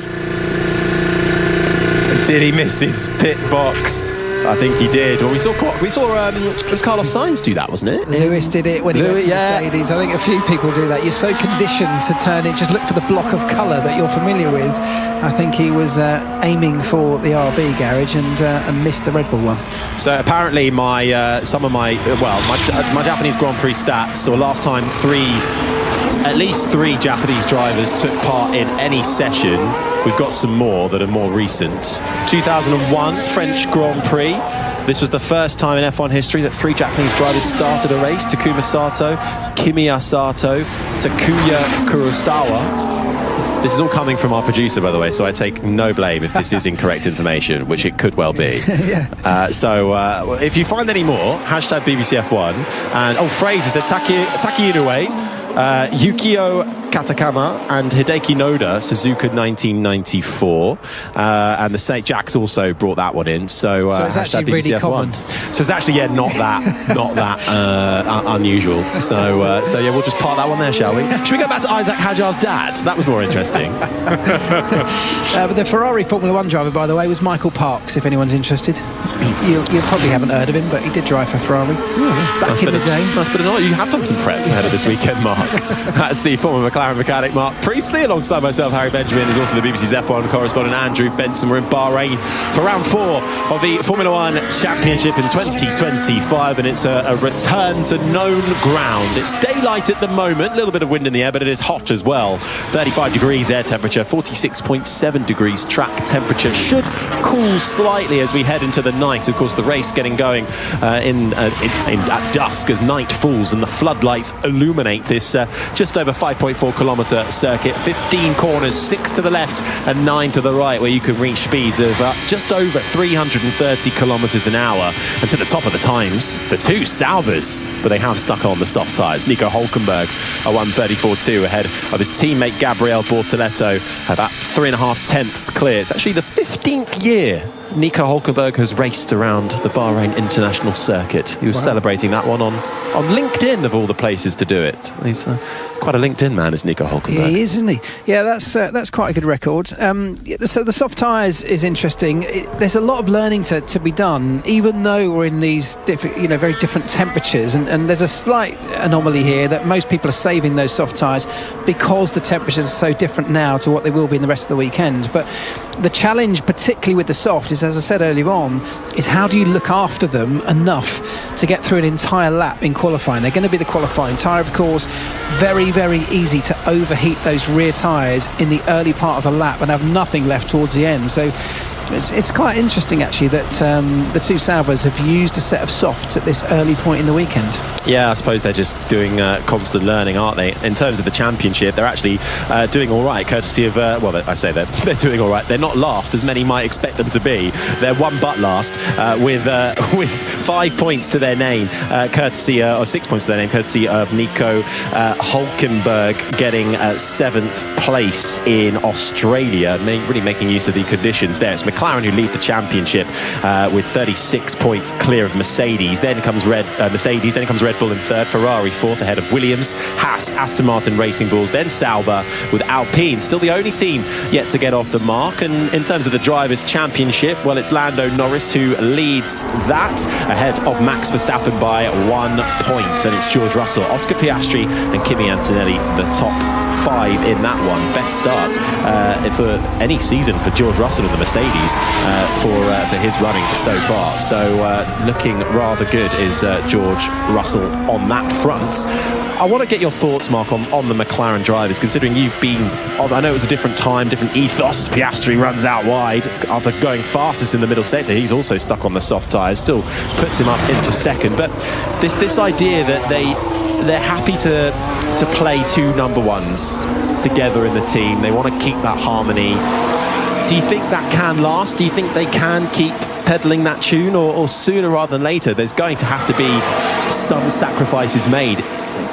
Did he miss his pit box? I think he did. Well, we saw it was Carlos Sainz do that, wasn't it? Lewis did it when he went to Mercedes. I think a few people do that. You're so conditioned to turn it, just look for the block of colour that you're familiar with. I think he was aiming for the RB garage and missed the Red Bull one. So apparently my Japanese Grand Prix stats, or last time 3 at least 3 Japanese drivers took part in any session. We've got some more that are more recent. 2001 French Grand Prix. This was the first time in F1 history that 3 Japanese drivers started a race. Takuma Sato, Kimiya Sato, Takuya Kurosawa. This is all coming from our producer, by the way, so I take no blame if this is incorrect information, which it could well be. Yeah. So if you find any more, hashtag BBC F1. And, Fraser said Taki Inoue, Yukio Katakama and Hideki Noda, Suzuka 1994. And the St. Jack's also brought that one in. So it's actually really F1. common. So it's actually, not that unusual. So yeah, we'll just park that one there, shall we? Should we go back to Isaac Hadjar's dad? That was more interesting. But the Ferrari Formula 1 driver, by the way, was Michael Parks, if anyone's interested. You probably haven't heard of him, but he did drive for Ferrari back in the day. Nice bit of knowledge. You have done some prep ahead of this weekend, Mark. That's the former McLaren mechanic, Mark Priestley, alongside myself, Harry Benjamin, is also the BBC's F1 correspondent, Andrew Benson. We're in Bahrain for round 4 of the Formula 1 Championship in 2025, and it's a return to known ground. It's daylight at the moment, a little bit of wind in the air, but it is hot as well. 35 degrees air temperature, 46.7 degrees track temperature. Should cool slightly as we head into the night. Of course, the race getting going at dusk as night falls and the floodlights illuminate this just over 5.4 kilometre circuit. 15 corners, 6 to the left and 9 to the right, where you can reach speeds of just over 330 kilometres an hour. And to the top of the times, the 2 Saubers, but they have stuck on the soft tyres. Nico Hülkenberg a 1:34.2 ahead of his teammate Gabriel Bortoleto, about 3.5 tenths clear. It's actually the 15th year Nico Hülkenberg has raced around the Bahrain International Circuit. He was celebrating that one on LinkedIn, of all the places to do it. He's quite a LinkedIn man, is Nico Hülkenberg. He is, isn't he? Yeah, that's quite a good record. So the soft tyres is interesting. There's a lot of learning to be done, even though we're in these very different temperatures. And there's a slight anomaly here that most people are saving those soft tyres because the temperatures are so different now to what they will be in the rest of the weekend. But the challenge, particularly with the soft, is, as I said earlier on, is how do you look after them enough to get through an entire lap in qualifying? They're going to be the qualifying tyre, of course. Very, very easy to overheat those rear tyres in the early part of the lap and have nothing left towards the end. So it's quite interesting, actually, that the 2 Saubers have used a set of softs at this early point in the weekend. Yeah, I suppose they're just doing constant learning, aren't they? In terms of the championship, they're actually doing all right, courtesy of, I say they're doing all right. They're not last, as many might expect them to be. They're one but last, with 5 points to their name, or 6 points to their name, courtesy of Nico Hülkenberg getting 7th place in Australia, really making use of the conditions there. It's McLaren who lead the championship with 36 points clear of Mercedes. Then comes Red Bull in 3rd, Ferrari 4th ahead of Williams, Haas, Aston Martin, Racing Bulls, then Sauber with Alpine, still the only team yet to get off the mark. And in terms of the Drivers' Championship, well, it's Lando Norris who leads that, ahead of Max Verstappen by 1 point. Then it's George Russell, Oscar Piastri and Kimi Antonelli, the top 5 in that one. Best start for any season for George Russell in the Mercedes for his running so far. So looking rather good is George Russell on that front. I want to get your thoughts, Mark, on the McLaren drivers, considering you've been, I know it was a different time, different ethos. Piastri runs out wide after going fastest in the middle sector. He's also stuck on the soft tyres, still puts him up into 2nd. But this idea that they're happy to play 2 number 1s together in the team. They want to keep that harmony. Do you think that can last? Do you think they can keep peddling that tune, or sooner rather than later there's going to have to be some sacrifices made?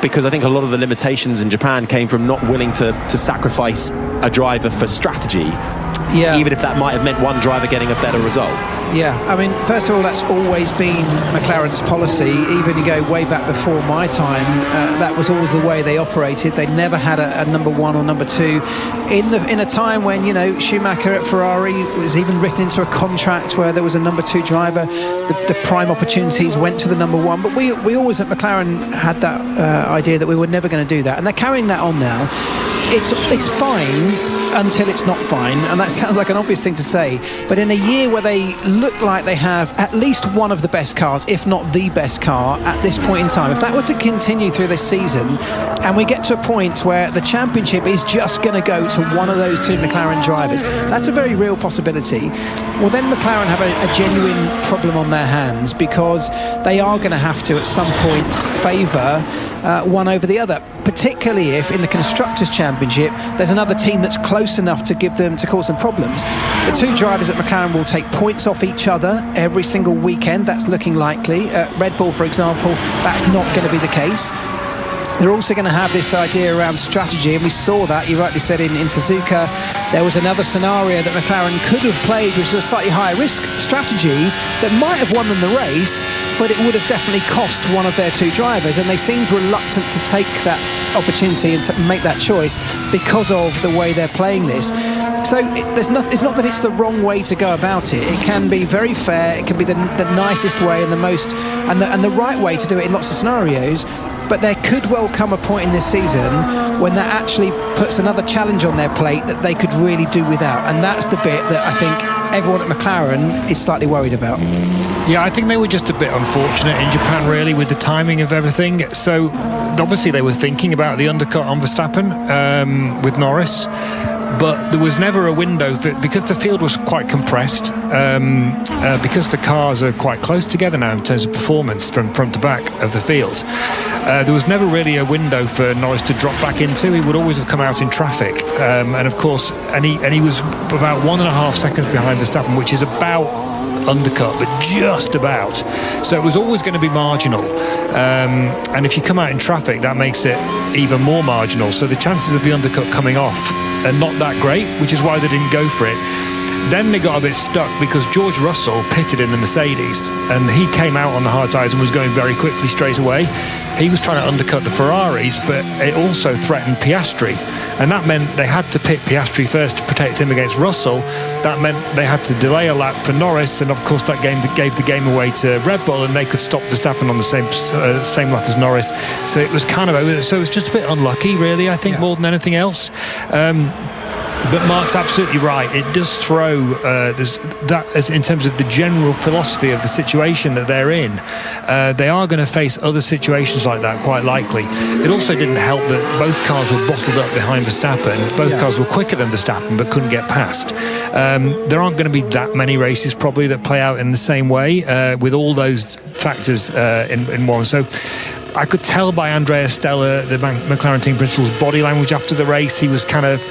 Because I think a lot of the limitations in Japan came from not willing to sacrifice a driver for strategy, even if that might have meant one driver getting a better result. Yeah, I mean, first of all, that's always been McLaren's policy. Even you go way back before my time, that was always the way they operated. They never had a number 1 or number 2. In a time when, Schumacher at Ferrari was even written into a contract where there was a number 2 driver, the prime opportunities went to the number 1. But we always at McLaren had that idea that we were never going to do that. And they're carrying that on now. it's fine until it's not fine, and that sounds like an obvious thing to say, but in a year where they look like they have at least one of the best cars, if not the best car at this point in time, if that were to continue through this season and we get to a point where the championship is just going to go to one of those two McLaren drivers, that's a very real possibility. Well, then McLaren have a genuine problem on their hands, because they are going to have to at some point favour one over the other, particularly if in the Constructors' Championship there's another team that's close enough to cause them problems. The two drivers at McLaren will take points off each other every single weekend. That's looking likely. Red Bull, for example, that's not going to be the case. They're also going to have this idea around strategy, and we saw that, you rightly said, in Suzuka. There was another scenario that McLaren could have played, which was a slightly higher risk strategy that might have won them the race, but it would have definitely cost one of their two drivers, and they seemed reluctant to take that opportunity and to make that choice because of the way they're playing this. So it's not that it's the wrong way to go about it. It can be very fair, it can be the nicest way and the right way to do it in lots of scenarios. But there could well come a point in this season when that actually puts another challenge on their plate that they could really do without. And that's the bit that I think everyone at McLaren is slightly worried about. Yeah, I think they were just a bit unfortunate in Japan, really, with the timing of everything. So obviously they were thinking about the undercut on Verstappen with Norris. But there was never a window because the field was quite compressed, because the cars are quite close together now in terms of performance from front to back of the field. There was never really a window for Norris to drop back into. He would always have come out in traffic, and of course, and he was about 1.5 seconds behind Verstappen, which is about undercut, but just about. So it was always going to be marginal, and if you come out in traffic, that makes it even more marginal. So the chances of the undercut coming off are not that great, which is why they didn't go for it. Then they got a bit stuck because George Russell pitted in the Mercedes, and he came out on the hard tyres and was going very quickly straight away. He was trying to undercut the Ferraris, but it also threatened Piastri, and that meant they had to pit Piastri first to protect him against Russell. That meant they had to delay a lap for Norris, and of course that gave the game away to Red Bull, and they could stop Verstappen on the same lap as Norris. So it was kind of over. So it was just a bit unlucky, really, I think, more than anything else. But Mark's absolutely right. It does throw that as in terms of the general philosophy of the situation that they're in. They are going to face other situations like that, quite likely. It also didn't help that both cars were bottled up behind Verstappen. Both cars were quicker than Verstappen, but couldn't get past. There aren't going to be that many races probably that play out in the same way with all those factors in one. So I could tell by Andrea Stella, the McLaren team principal's body language after the race. He was kind of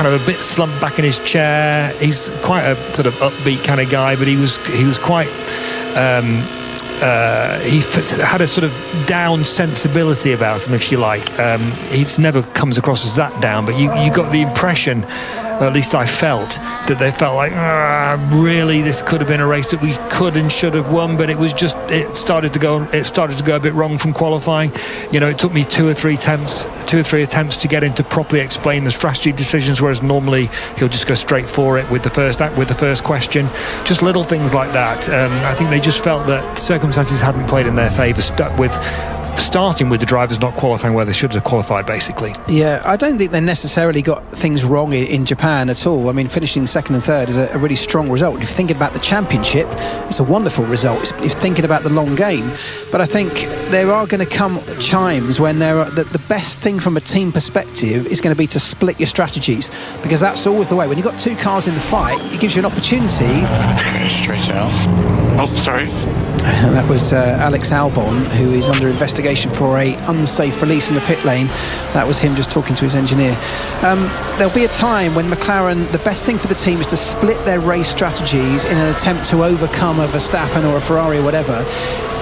a bit slumped back in his chair. He's quite a sort of upbeat kind of guy, but he was quite he had a sort of down sensibility about him, if you like. He never comes across as that down, but you got the impression, or at least I felt, that they felt like, really, this could have been a race that we could and should have won, but it started to go a bit wrong from qualifying. You know, it took me two or three attempts to get him to properly explain the strategy decisions, whereas normally he'll just go straight for it with the first question. Just little things like that. I think they just felt that circumstances hadn't played in their favour, starting with the drivers not qualifying where they should have qualified, basically. Yeah, I don't think they necessarily got things wrong in Japan at all. I mean, finishing second and third is a really strong result. If you're thinking about the championship, it's a wonderful result. If you're thinking about the long game. But I think there are going to come chimes when the best thing from a team perspective is going to be to split your strategies, because that's always the way. When you've got two cars in the fight, it gives you an opportunity. Straight out. Oh, sorry. That was Alex Albon, who is under investigation for a unsafe release in the pit lane. That was him just talking to his engineer. There'll be a time when McLaren, the best thing for the team is to split their race strategies in an attempt to overcome a Verstappen or a Ferrari or whatever.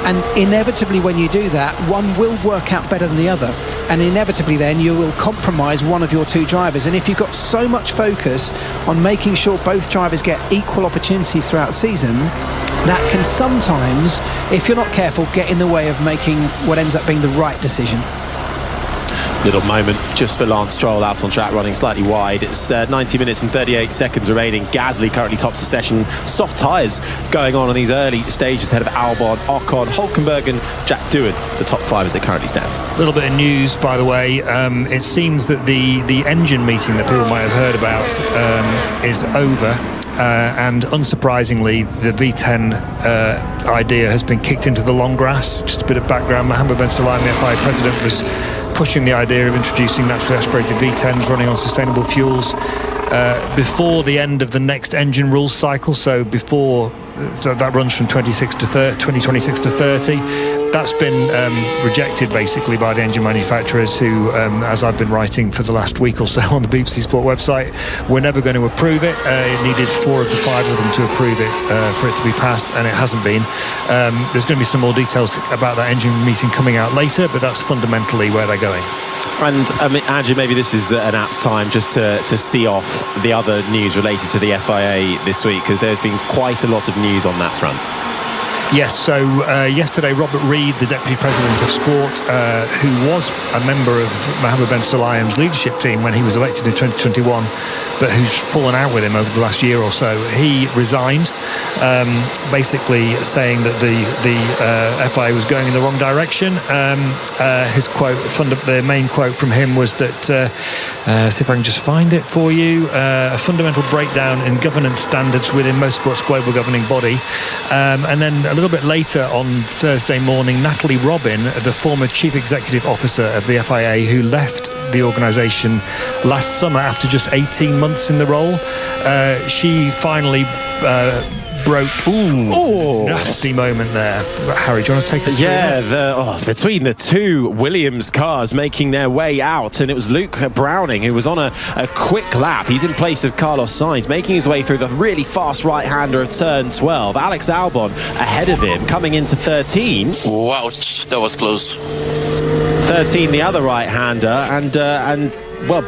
And inevitably when you do that, one will work out better than the other, and inevitably then you will compromise one of your two drivers. And if you've got so much focus on making sure both drivers get equal opportunities throughout the season, that can sometimes, if you're not careful, get in the way of making what ends up being the right decision. Little moment just for Lance Stroll out on track, running slightly wide. It's 90 minutes and 38 seconds remaining. Gasly currently tops the session. Soft tyres going on these early stages ahead of Albon, Ocon, Hülkenberg and Jack Doohan, the top 5 as it currently stands. A little bit of news, by the way. It seems that the engine meeting that people might have heard about is over. And unsurprisingly, the V10 idea has been kicked into the long grass. Just a bit of background: Mohammed Ben Sulayem, the FIA president, was pushing the idea of introducing naturally aspirated V10s running on sustainable fuels before the end of the next engine rules cycle. So before that runs from 2026 to 30. That's been rejected basically by the engine manufacturers who, as I've been writing for the last week or so on the BBC Sport website, we're never going to approve it. It needed 4 of the 5 of them to approve it for it to be passed, and it hasn't been. There's going to be some more details about that engine meeting coming out later, but that's fundamentally where they're going. And Andrew, maybe this is an apt time just to see off the other news related to the FIA this week, because there's been quite a lot of news on that front. Yes, so yesterday Robert Reid, the Deputy President of Sport, who was a member of Mohammed Ben Sulayem's leadership team when he was elected in 2021, but who's fallen out with him over the last year or so, he resigned, basically saying that the FIA was going in the wrong direction. His quote, the main quote from him was that, see if I can just find it for you, a fundamental breakdown in governance standards within motorsport's global governing body. And then a little bit later on Thursday morning, Natalie Robin, the former Chief Executive Officer of the FIA, who left the organisation last summer after just 18 months in the role, she finally broke. Nasty moment there. Harry, do you want to take us through that? Between the two Williams cars making their way out, and it was Luke Browning who was on a quick lap. He's in place of Carlos Sainz, making his way through the really fast right-hander of turn 12. Alex Albon ahead of him, coming into 13. Wow, that was close. 13, the other right-hander, and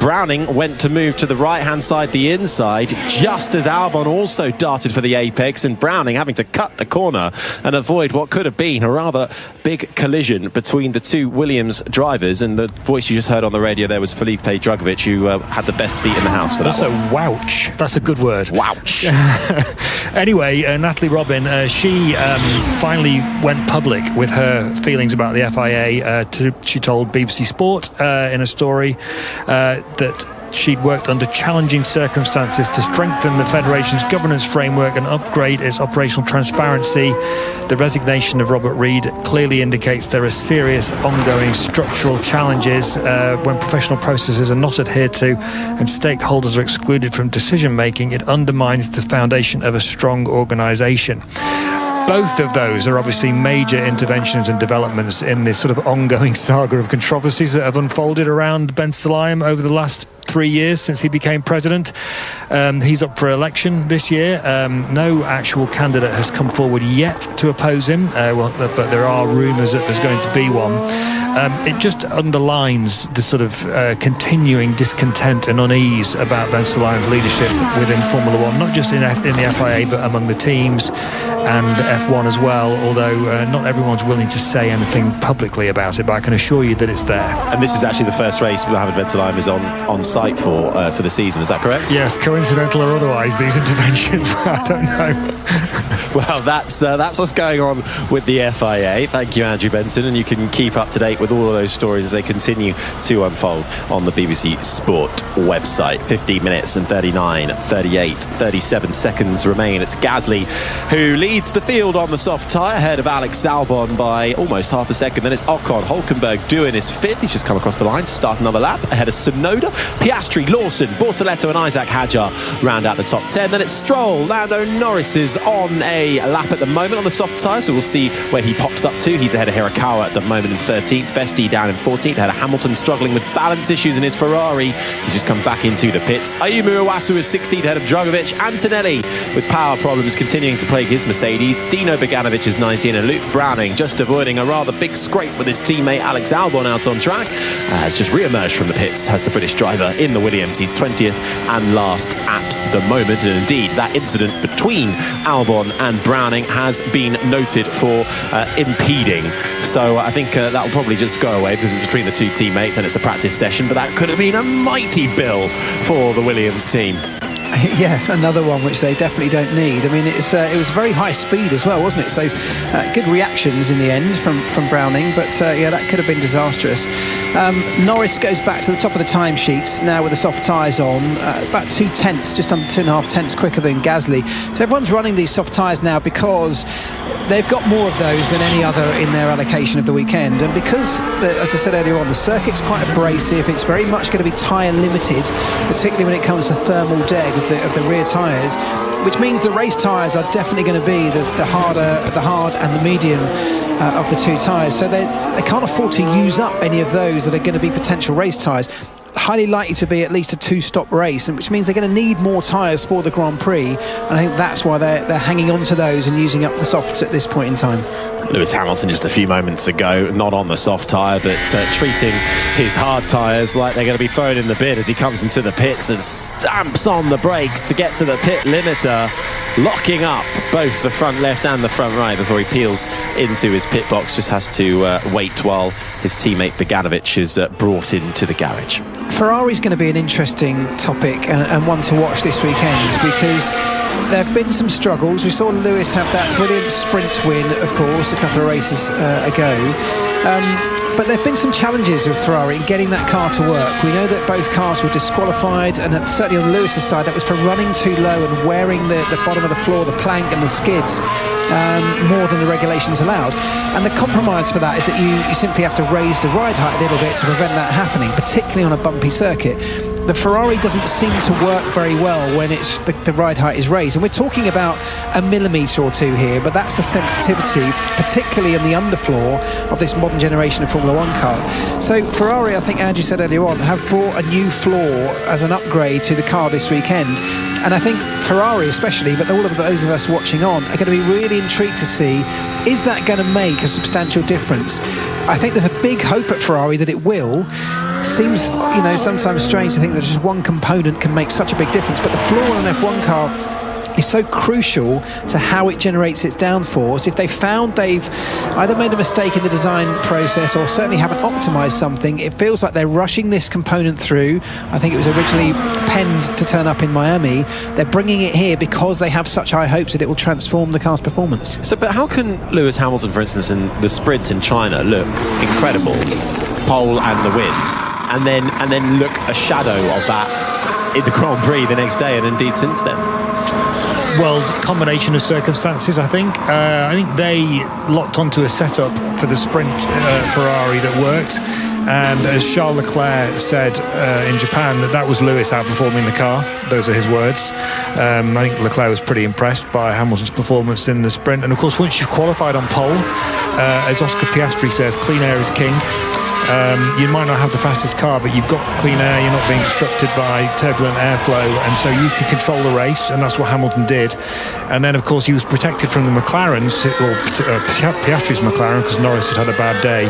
Browning went to move to the right-hand side, the inside, just as Albon also darted for the apex, and Browning having to cut the corner and avoid what could have been a rather big collision between the two Williams drivers. And the voice you just heard on the radio there was Felipe Drugovich, who had the best seat in the house for that. Also, wouch. That's a good word. Wouch. Anyway, Natalie Robin, she finally went public with her feelings about the FIA. She told BBC Sport in a story that she'd worked under challenging circumstances to strengthen the Federation's governance framework and upgrade its operational transparency. The resignation of Robert Reid clearly indicates there are serious ongoing structural challenges when professional processes are not adhered to and stakeholders are excluded from decision making. It undermines the foundation of a strong organisation. Both of those are obviously major interventions and developments in this sort of ongoing saga of controversies that have unfolded around Ben Sulayem over the last 3 years since he became president. He's up for election this year. No actual candidate has come forward yet to oppose him, but there are rumours that there's going to be one. It just underlines the sort of continuing discontent and unease about Ben Sulayem's leadership within Formula One, not just in the FIA, but among the teams and F1 as well, although not everyone's willing to say anything publicly about it, but I can assure you that it's there. And this is actually the first race Mohammed Ben Sulayem is on site for the season, is that correct? Yes, coincidental or otherwise, these interventions, I don't know. Well, that's what's going on with the FIA. Thank you, Andrew Benson, and you can keep up to date with all of those stories as they continue to unfold on the BBC Sport website. 15 minutes and 37 seconds remain. It's Gasly who leads the field on the soft tyre ahead of Alex Albon by almost half a second. Then it's Ocon. Hülkenberg doing his fifth. He's just come across the line to start another lap ahead of Tsunoda. Piastri, Lawson, Bortoletto and Isaac Hadjar round out the top 10. Then it's Stroll. Lando Norris is on a lap at the moment on the soft tyre, so we'll see where he pops up to. He's ahead of Hirakawa at the moment in 13th. Vesti down in 14th. Ahead of Hamilton, struggling with balance issues in his Ferrari. He's just come back into the pits. Ayumu Iwasu is 16th ahead of Drugovich. Antonelli with power problems continuing to plague his Mercedes. Dino Beganovic is 19, and Luke Browning just avoiding a rather big scrape with his teammate Alex Albon out on track. Has just re-emerged from the pits as the British driver in the Williams. He's 20th and last at the moment, and indeed that incident between Albon and Browning has been noted for impeding So I think that will probably just go away because it's between the two teammates and it's a practice session, but that could have been a mighty bill for the Williams team. Yeah, another one which they definitely don't need. I mean, it was very high speed as well, wasn't it? So good reactions in the end from Browning, but yeah, that could have been disastrous. Norris goes back to the top of the timesheets now with the soft tyres on, about 2 tenths, just under 2.5 tenths quicker than Gasly. So everyone's running these soft tyres now because they've got more of those than any other in their allocation of the weekend, and because, as I said earlier on, the circuit's quite abrasive, it's very much going to be tyre limited, particularly when it comes to thermal deg of the rear tyres, which means the race tyres are definitely going to be the hard and the medium of the two tyres. So they can't afford to use up any of those that are going to be potential race tyres. Highly likely to be at least a 2-stop race, and which means they're going to need more tyres for the Grand Prix, and I think that's why they're hanging on to those and using up the softs at this point in time. Lewis Hamilton just a few moments ago, not on the soft tyre, but treating his hard tyres like they're going to be thrown in the bin as he comes into the pits and stamps on the brakes to get to the pit limiter, locking up both the front left and the front right before he peels into his pit box. Just has to wait while his teammate Beganovic is brought into the garage. Ferrari's going to be an interesting topic and one to watch this weekend, because there have been some struggles. We saw Lewis have that brilliant sprint win, of course, a couple of races ago. But there have been some challenges with Ferrari in getting that car to work. We know that both cars were disqualified, and certainly on Lewis's side, that was for running too low and wearing the bottom of the floor, the plank and the skids, more than the regulations allowed. And the compromise for that is that you simply have to raise the ride height a little bit to prevent that happening, particularly on a bumpy circuit. The Ferrari doesn't seem to work very well when it's the ride height is raised, and we're talking about a millimetre or two here, but that's the sensitivity, particularly in the underfloor of this modern generation of Formula One car. So Ferrari, I think Andrew said earlier on, have brought a new floor as an upgrade to the car this weekend, and I think Ferrari especially, but all of those of us watching on, are going to be really intrigued to see, is that going to make a substantial difference? I think there's a big hope at Ferrari that it will. Seems, sometimes strange to think that just one component can make such a big difference, but the floor on an F1 car is so crucial to how it generates its downforce. If they found they've either made a mistake in the design process or certainly haven't optimized something, it feels like they're rushing this component through. I think it was originally penned to turn up in Miami. They're bringing it here because they have such high hopes that it will transform the car's performance. So, but how can Lewis Hamilton, for instance, in the sprint in China, look incredible, pole and the win, and then look a shadow of that in the Grand Prix the next day, and indeed since then? Well, combination of circumstances, I think. I think they locked onto a setup for the sprint Ferrari that worked. And as Charles Leclerc said in Japan, that was Lewis outperforming the car. Those are his words. I think Leclerc was pretty impressed by Hamilton's performance in the sprint. And of course, once you've qualified on pole, as Oscar Piastri says, clean air is king. You might not have the fastest car, but you've got clean air, you're not being disrupted by turbulent airflow, and so you can control the race, and that's what Hamilton did. And then of course he was protected from the McLarens, or Piastri's McLaren, because Norris had had a bad day,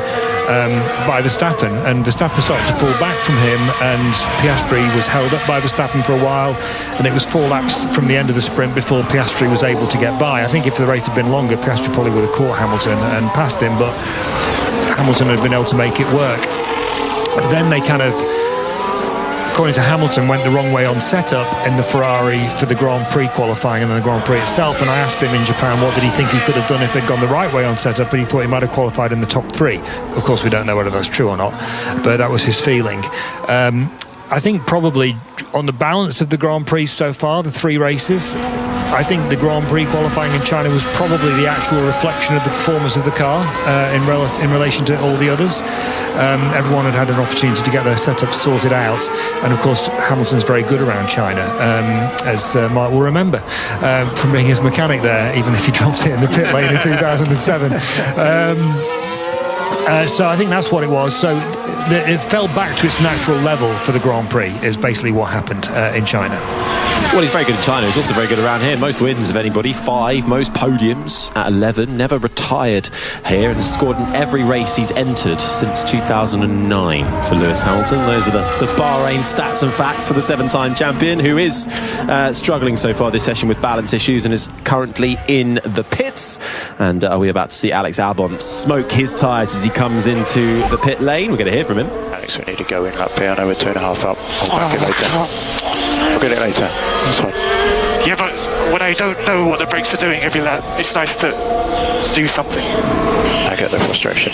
by Verstappen, and Verstappen started to fall back from him, and Piastri was held up by Verstappen for a while, and it was 4 laps from the end of the sprint before Piastri was able to get by. I think if the race had been longer, Piastri probably would have caught Hamilton and passed him, but Hamilton had been able to make it work. Then they kind of, according to Hamilton, went the wrong way on setup in the Ferrari for the Grand Prix qualifying and the Grand Prix itself, and I asked him in Japan what did he think he could have done if they'd gone the right way on setup, but he thought he might have qualified in the top 3. Of course we don't know whether that's true or not, but that was his feeling. I think probably on the balance of the Grand Prix so far, the 3 races, I think the Grand Prix qualifying in China was probably the actual reflection of the performance of the car in relation to all the others. Everyone had an opportunity to get their setup sorted out, and of course Hamilton's very good around China, as Mark will remember from being his mechanic there, even if he dropped it in the pit lane in 2007. So I think that's what it was. So it fell back to its natural level for the Grand Prix is basically what happened in China. Well, he's very good in China. He's also very good around here. Most wins of anybody, 5. Most podiums at 11. Never retired here and scored in every race he's entered since 2009 for Lewis Hamilton. Those are the Bahrain stats and facts for the 7-time champion, who is struggling so far this session with balance issues and is currently in the pits. And are we about to see Alex Albon smoke his tyres as he comes into the pit lane? We're going to hear from him. Alex, we need to go in lap here. I know we're 2.5 up. I'll back it later. I'll get it later. That's fine. Yeah, but when I don't know what the brakes are doing every lap, it's nice to do something. I get the frustration.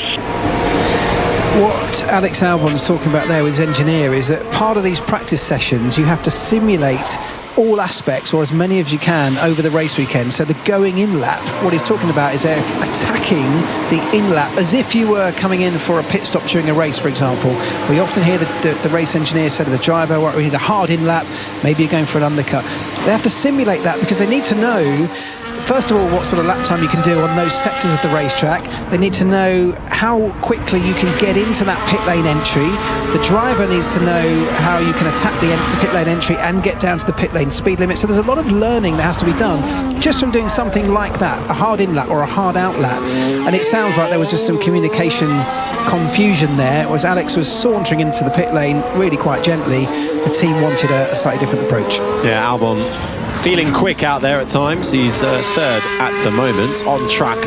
What Alex Albon's talking about there with his engineer is that part of these practice sessions you have to simulate all aspects, or as many as you can, over the race weekend. So the going in lap, what he's talking about is they're attacking the in lap as if you were coming in for a pit stop during a race, for example. We often hear the race engineer say to the driver, well, we need a hard in lap, maybe you're going for an undercut. They have to simulate that because they need to know, first of all, what sort of lap time you can do on those sectors of the racetrack. They need to know how quickly you can get into that pit lane entry. The driver needs to know how you can attack the pit lane entry and get down to the pit lane speed limit. So there's a lot of learning that has to be done just from doing something like that, a hard in lap or a hard out lap. And it sounds like there was just some communication confusion there. As Alex was sauntering into the pit lane really quite gently, the team wanted a slightly different approach. Yeah, Albon feeling quick out there at times. He's third at the moment. On track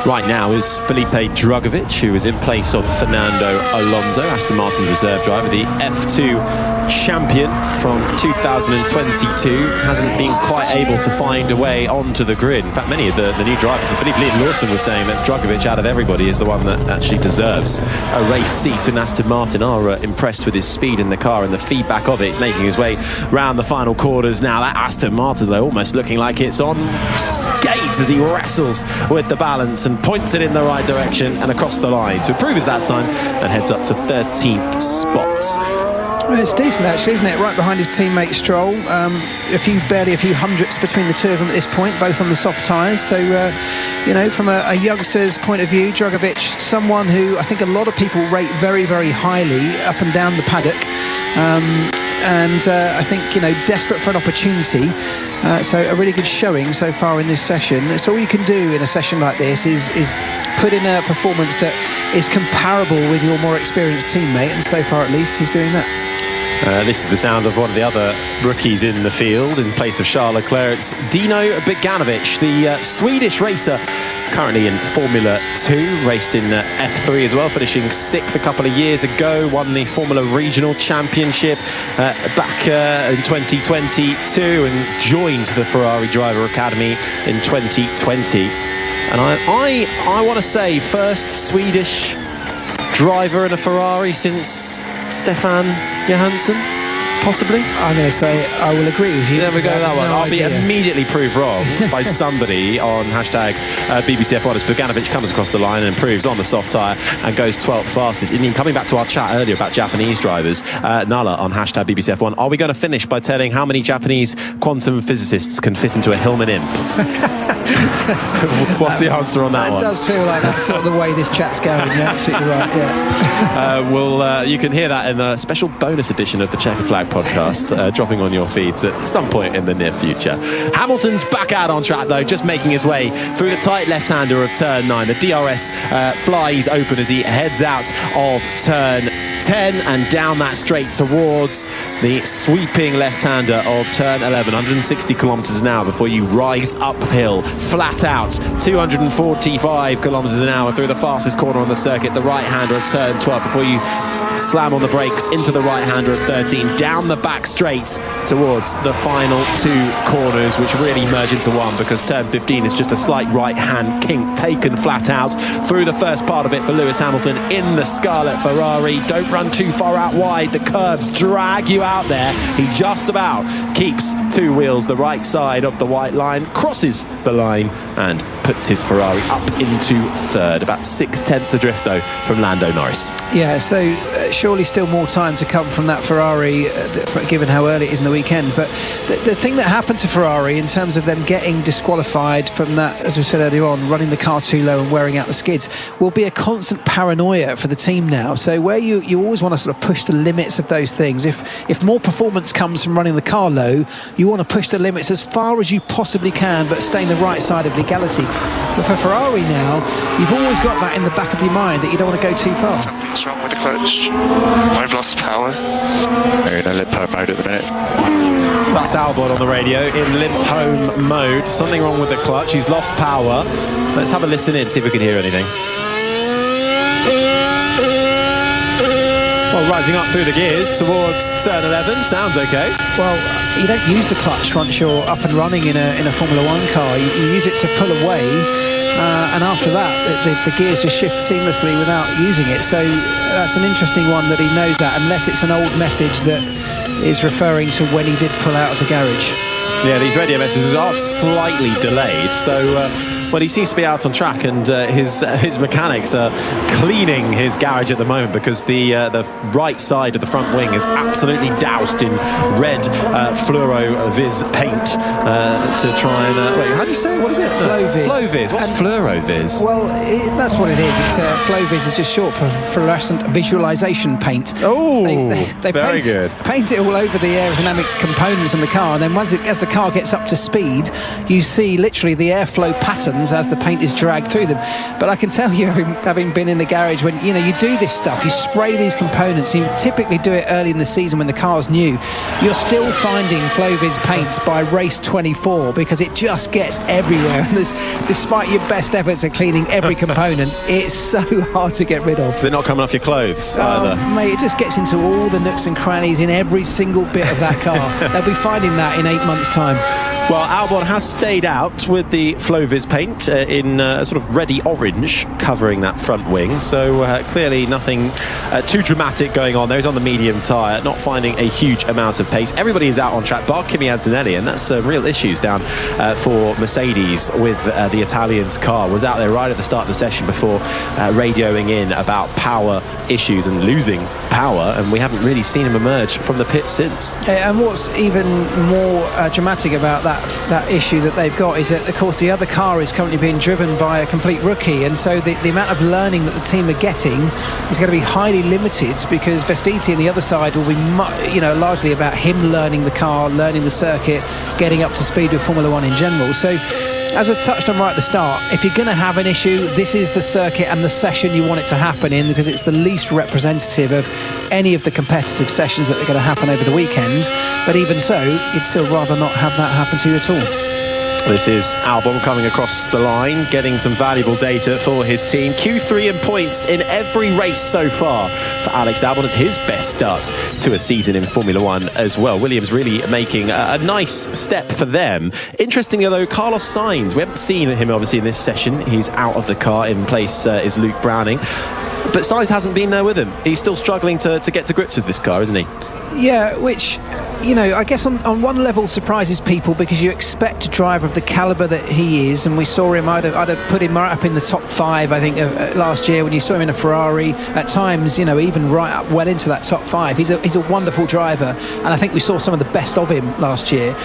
right now is Felipe Drugovich, who is in place of Fernando Alonso, Aston Martin's reserve driver, the F2 champion from 2022. Hasn't been quite able to find a way onto the grid. In fact, many of the new drivers, and Philippe Lawson was saying that Drugovich, out of everybody, is the one that actually deserves a race seat, and Aston Martin are impressed with his speed in the car and the feedback of it. It's making his way round the final quarters now. That Aston Martin, though, almost looking like it's on skates as he wrestles with the balance and points it in the right direction and across the line to improve his lap time and heads up to 13th spot. Well, it's decent actually, isn't it? Right behind his teammate Stroll. Barely a few hundredths between the two of them at this point, both on the soft tyres. So, from a youngster's point of view, Drugovich, someone who I think a lot of people rate very, very highly up and down the paddock. I think, desperate for an opportunity. So a really good showing so far in this session. It's all you can do in a session like this is put in a performance that is comparable with your more experienced teammate, and so far at least he's doing that. This is the sound of one of the other rookies in the field. In place of Charles Leclerc, it's Dino Beganovic, the Swedish racer, currently in Formula 2, raced in F3 as well, finishing 6th a couple of years ago, won the Formula Regional Championship back in 2022 and joined the Ferrari Driver Academy in 2020. And I want to say first Swedish driver in a Ferrari since Stefan Johansson, possibly. I'm going to say I will agree with you. There we go, that one. I'll be idea. immediately proved wrong by somebody on hashtag BBC F1 as Beganovic comes across the line and improves on the soft tyre and goes 12th fastest. I mean, coming back to our chat earlier about Japanese drivers, Nala on hashtag BBC F1, are we going to finish by telling how many Japanese quantum physicists can fit into a Hillman Imp? What's the answer on that one? It does feel like that's sort of the way this chat's going. You're absolutely right, yeah. You can hear that in a special bonus edition of the Checker Flag podcast, dropping on your feeds at some point in the near future. Hamilton's back out on track, though, just making his way through the tight left-hander of turn 9. The DRS flies open as he heads out of turn 10 and down that straight towards the sweeping left-hander of turn 11. 160 kilometres an hour before you rise uphill, flat out, 245 kilometres an hour through the fastest corner on the circuit, the right-hander of turn 12, before you slam on the brakes into the right-hander of 13, down the back straight towards the final two corners, which really merge into one, because turn 15 is just a slight right-hand kink taken flat out through the first part of it for Lewis Hamilton in the Scarlet Ferrari. Don't run too far out wide, the curbs drag you out there. He just about keeps two wheels the right side of the white line, crosses the line and puts his Ferrari up into third. About 6/10 adrift, though, from Lando Norris. Yeah, so surely still more time to come from that Ferrari, given how early it is in the weekend. But the thing that happened to Ferrari in terms of them getting disqualified from that, as we said earlier on, running the car too low and wearing out the skids, will be a constant paranoia for the team now. So where you always want to sort of push the limits of those things. If more performance comes from running the car low, you want to push the limits as far as you possibly can, but stay on the right side of legality. But for Ferrari now, you've always got that in the back of your mind that you don't want to go too far. Something's wrong with the clutch. I've lost power. They're in a limp home mode at the minute. That's Albon on the radio in limp home mode. Something wrong with the clutch. He's lost power. Let's have a listen in, see if we can hear anything. Well, rising up through the gears towards turn 11. Sounds okay. Well, you don't use the clutch once you're up and running in a Formula One car. You use it to pull away, and after that, the gears just shift seamlessly without using it. So that's an interesting one that he knows that, unless it's an old message that is referring to when he did pull out of the garage. Yeah, these radio messages are slightly delayed, so well, he seems to be out on track, and his mechanics are cleaning his garage at the moment, because the right side of the front wing is absolutely doused in red fluoro viz paint to try and wait, how do you say it? What is it? Flow-Viz. Flow-Viz. What's fluoro viz? Well, that's what it is. It's Flow-Viz is just short for fluorescent visualization paint. Oh, they very good. Paint it all over the aerodynamic components in the car, and then as the car gets up to speed, you see literally the airflow patterns as the paint is dragged through them. But I can tell you, having been in the garage, when you do this stuff, you spray these components, you typically do it early in the season when the car's new, you're still finding Flow-Viz paints by race 24, because it just gets everywhere, and despite your best efforts at cleaning every component, it's so hard to get rid of. Is it not coming off your clothes either? Mate, it just gets into all the nooks and crannies in every single bit of that car. They'll be finding that in 8 months' time. Well, Albon has stayed out with the Flow-Viz paint in sort of reddy orange covering that front wing, so clearly nothing too dramatic going on there. He's on the medium tyre, not finding a huge amount of pace. Everybody is out on track bar Kimi Antonelli, and that's real issues down for Mercedes with the Italian's car. Was out there right at the start of the session before radioing in about power issues and losing power, and we haven't really seen him emerge from the pit since. And what's even more dramatic about that issue that they've got is that, of course, the other car is currently being driven by a complete rookie, and so the amount of learning that the team are getting is going to be highly limited, because Vestiti on the other side will be largely about him learning the car, learning the circuit, getting up to speed with Formula One in general. So as I touched on right at the start, if you're going to have an issue, this is the circuit and the session you want it to happen in, because it's the least representative of any of the competitive sessions that are going to happen over the weekend. But even so, you'd still rather not have that happen to you at all. This is Albon coming across the line, getting some valuable data for his team. Q3 in points in every race so far for Alex Albon. It's his best start to a season in Formula One as well. Williams really making a nice step for them. Interestingly, though, Carlos Sainz, we haven't seen him obviously in this session. He's out of the car. In place is Luke Browning. But Sainz hasn't been there with him. He's still struggling to get to grips with this car, isn't he? Yeah, which, I guess on one level surprises people, because you expect a driver of the calibre that he is, and we saw him, I'd have put him right up in the top 5, I think, last year when you saw him in a Ferrari. At times, even right up well into that top 5. He's a wonderful driver, and I think we saw some of the best of him last year.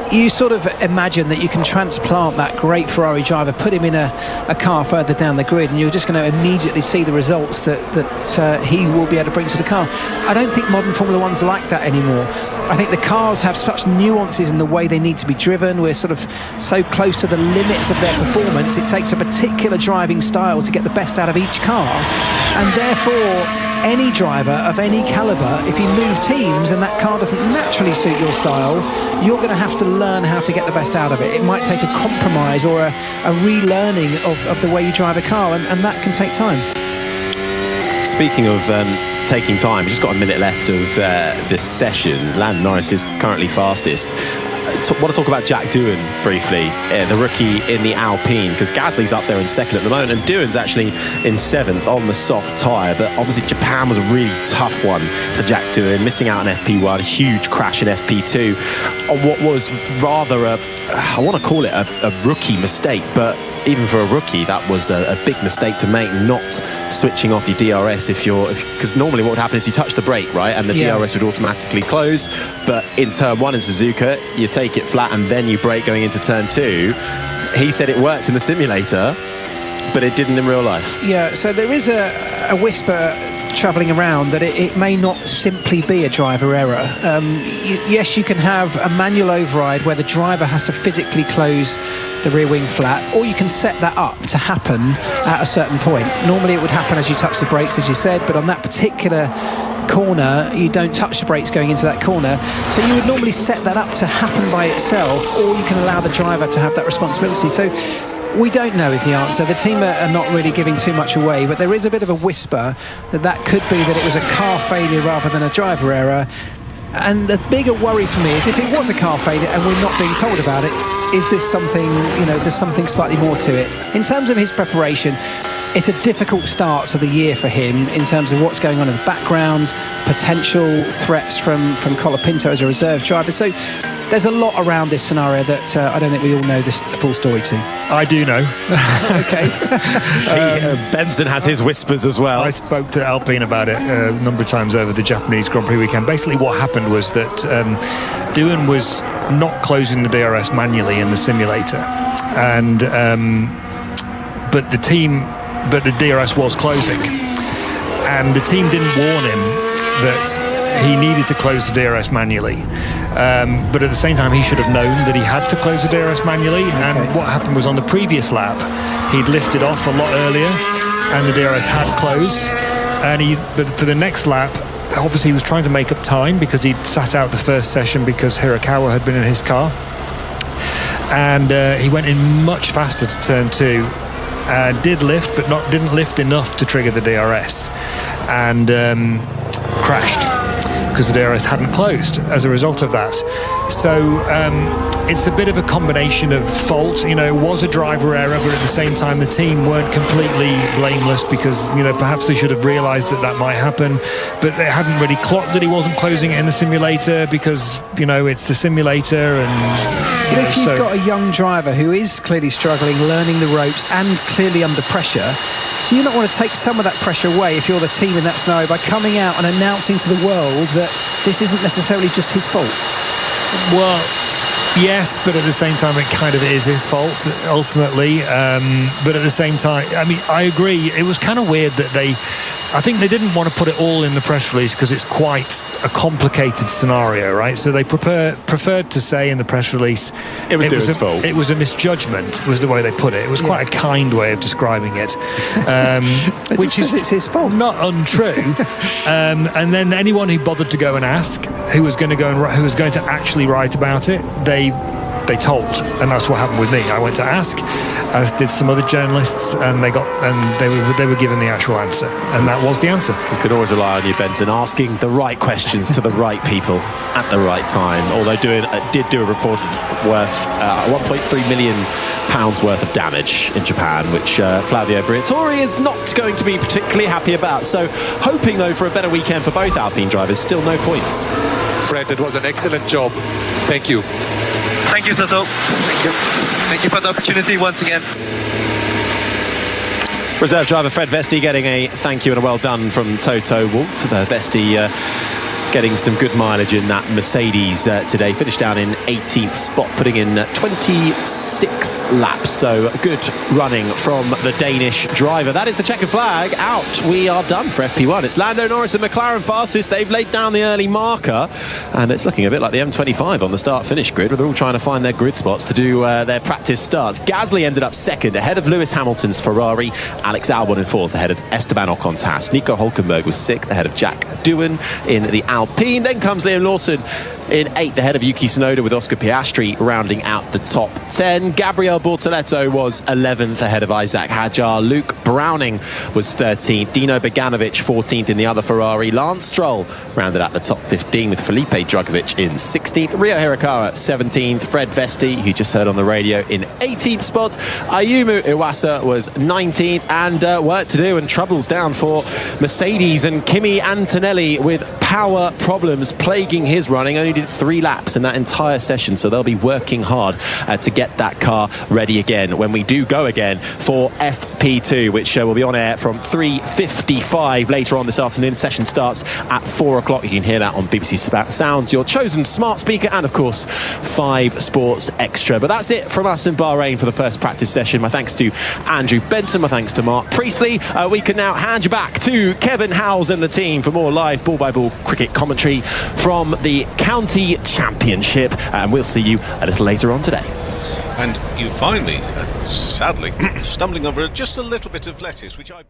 You sort of imagine that you can transplant that great Ferrari driver, put him in a car further down the grid, and you're just going to immediately see the results that he will be able to bring to the car. I don't think modern Formula One's like that anymore. I think the cars have such nuances in the way they need to be driven. We're sort of so close to the limits of their performance. It takes a particular driving style to get the best out of each car, and therefore any driver of any calibre, if you move teams and that car doesn't naturally suit your style, you're going to have to learn how to get the best out of it. It might take a compromise or a relearning of the way you drive a car, and that can take time. Speaking of taking time, we've just got a minute left of this session. Lando Norris is currently fastest. I want to talk about Jack Doohan briefly, the rookie in the Alpine, because Gasly's up there in second at the moment, and Doohan's actually in 7th on the soft tyre. But obviously Japan was a really tough one for Jack Doohan, missing out on FP1, huge crash in FP2 on what was rather I want to call it a rookie mistake, but even for a rookie, that was a big mistake to make, not switching off your DRS because normally what would happen is you touch the brake, right, and the DRS would automatically close. But in turn 1 in Suzuka, you take it flat and then you brake going into turn 2. He said it worked in the simulator, but it didn't in real life. Yeah, so there is a whisper travelling around that it may not simply be a driver error. Yes, you can have a manual override where the driver has to physically close the rear wing flap, or you can set that up to happen at a certain point. Normally it would happen as you touch the brakes, as you said, but on that particular corner you don't touch the brakes going into that corner, so you would normally set that up to happen by itself, or you can allow the driver to have that responsibility. So we don't know is the answer. The team are not really giving too much away, but there is a bit of a whisper that could be that it was a car failure rather than a driver error. And the bigger worry for me is if it was a car failure and we're not being told about it, is this something, is there something slightly more to it? In terms of his preparation, it's a difficult start to the year for him in terms of what's going on in the background, potential threats from Colapinto as a reserve driver. So there's a lot around this scenario that I don't think we all know the full story to. I do know. Okay. Benson has his whispers as well. I spoke to Alpine about it a number of times over the Japanese Grand Prix weekend. Basically what happened was that Doohan was not closing the DRS manually in the simulator, and but the DRS was closing, and the team didn't warn him that he needed to close the DRS manually. But at the same time, he should have known that he had to close the DRS manually. Okay. And what happened was on the previous lap, he'd lifted off a lot earlier, and the DRS had closed. But for the next lap, obviously he was trying to make up time because he'd sat out the first session because Hirakawa had been in his car, and he went in much faster to turn 2. Did lift, but didn't lift enough to trigger the DRS, and crashed because the DRS hadn't closed as a result of that. So it's a bit of a combination of fault. It was a driver error, but at the same time the team weren't completely blameless because perhaps they should have realised that might happen, but they hadn't really clocked that he wasn't closing it in the simulator because it's the simulator. And if you've got a young driver who is clearly struggling, learning the ropes and clearly under pressure, do you not want to take some of that pressure away if you're the team in that scenario by coming out and announcing to the world that this isn't necessarily just his fault? Well, yes, but at the same time it kind of is his fault ultimately, but at the same time, I agree, it was kind of weird that I think they didn't want to put it all in the press release because it's quite a complicated scenario, right? So they preferred to say in the press release it was his fault. It was a misjudgment, was the way they put it. It was quite a kind way of describing it, which is it's his fault, not untrue. And then anyone who bothered to go and ask, who was going to actually write about it, they told, and that's what happened with me. I went to ask, as did some other journalists, and they were given the actual answer, and that was the answer. You can always rely on you, Benson, asking the right questions to the right people at the right time. Although did do a report worth £1.3 million worth of damage in Japan, which Flavio Briatore is not going to be particularly happy about. So hoping though for a better weekend for both Alpine drivers. Still no points. Fred, it was an excellent job. Thank you. Thank you, Toto. Thank you. Thank you for the opportunity once again. Reserve driver Fred Vesti getting a thank you and a well done from Toto Wolff. Vesti getting some good mileage in that Mercedes today. Finished down in 18th spot, putting in 26 laps. So good running from the Danish driver. That is the checkered flag out. We are done for FP1. It's Lando Norris and McLaren fastest. They've laid down the early marker, and it's looking a bit like the M25 on the start-finish grid, where they're all trying to find their grid spots to do their practice starts. Gasly ended up second, ahead of Lewis Hamilton's Ferrari. Alex Albon in fourth, ahead of Esteban Ocon's Haas. Nico Hülkenberg was sixth, ahead of Jack Doohan in the Alpine. Then comes Liam Lawson in eighth, ahead of Yuki Tsunoda, with Oscar Piastri rounding out the top 10. Gabriel Bortoleto was 11th, ahead of Isaac Hadjar. Luke Browning was 13th. Dino Beganovic 14th in the other Ferrari. Lance Stroll rounded out the top 15 with Felipe Drugovich in 16th. Rio Hirakawa 17th. Fred Vesti, who you just heard on the radio, in 18th spot. Ayumu Iwasa was 19th, and work to do and troubles down for Mercedes and Kimi Antonelli with power problems plaguing his running. Only did 3 laps in that entire session, so they'll be working hard to get that car ready again when we do go again for FP2, which will be on air from 3:55 later on this afternoon. The session starts at 4 o'clock. You can hear that on BBC Sounds, your chosen smart speaker, and of course 5 Sports Extra. But that's it from us in Bahrain for the first practice session. My thanks to Andrew Benson, my thanks to Mark Priestley. We can now hand you back to Kevin Howes and the team for more live ball-by-ball cricket commentary from the County Championship, and we'll see you a little later on today. And you find me, sadly, stumbling over just a little bit of lettuce, which I...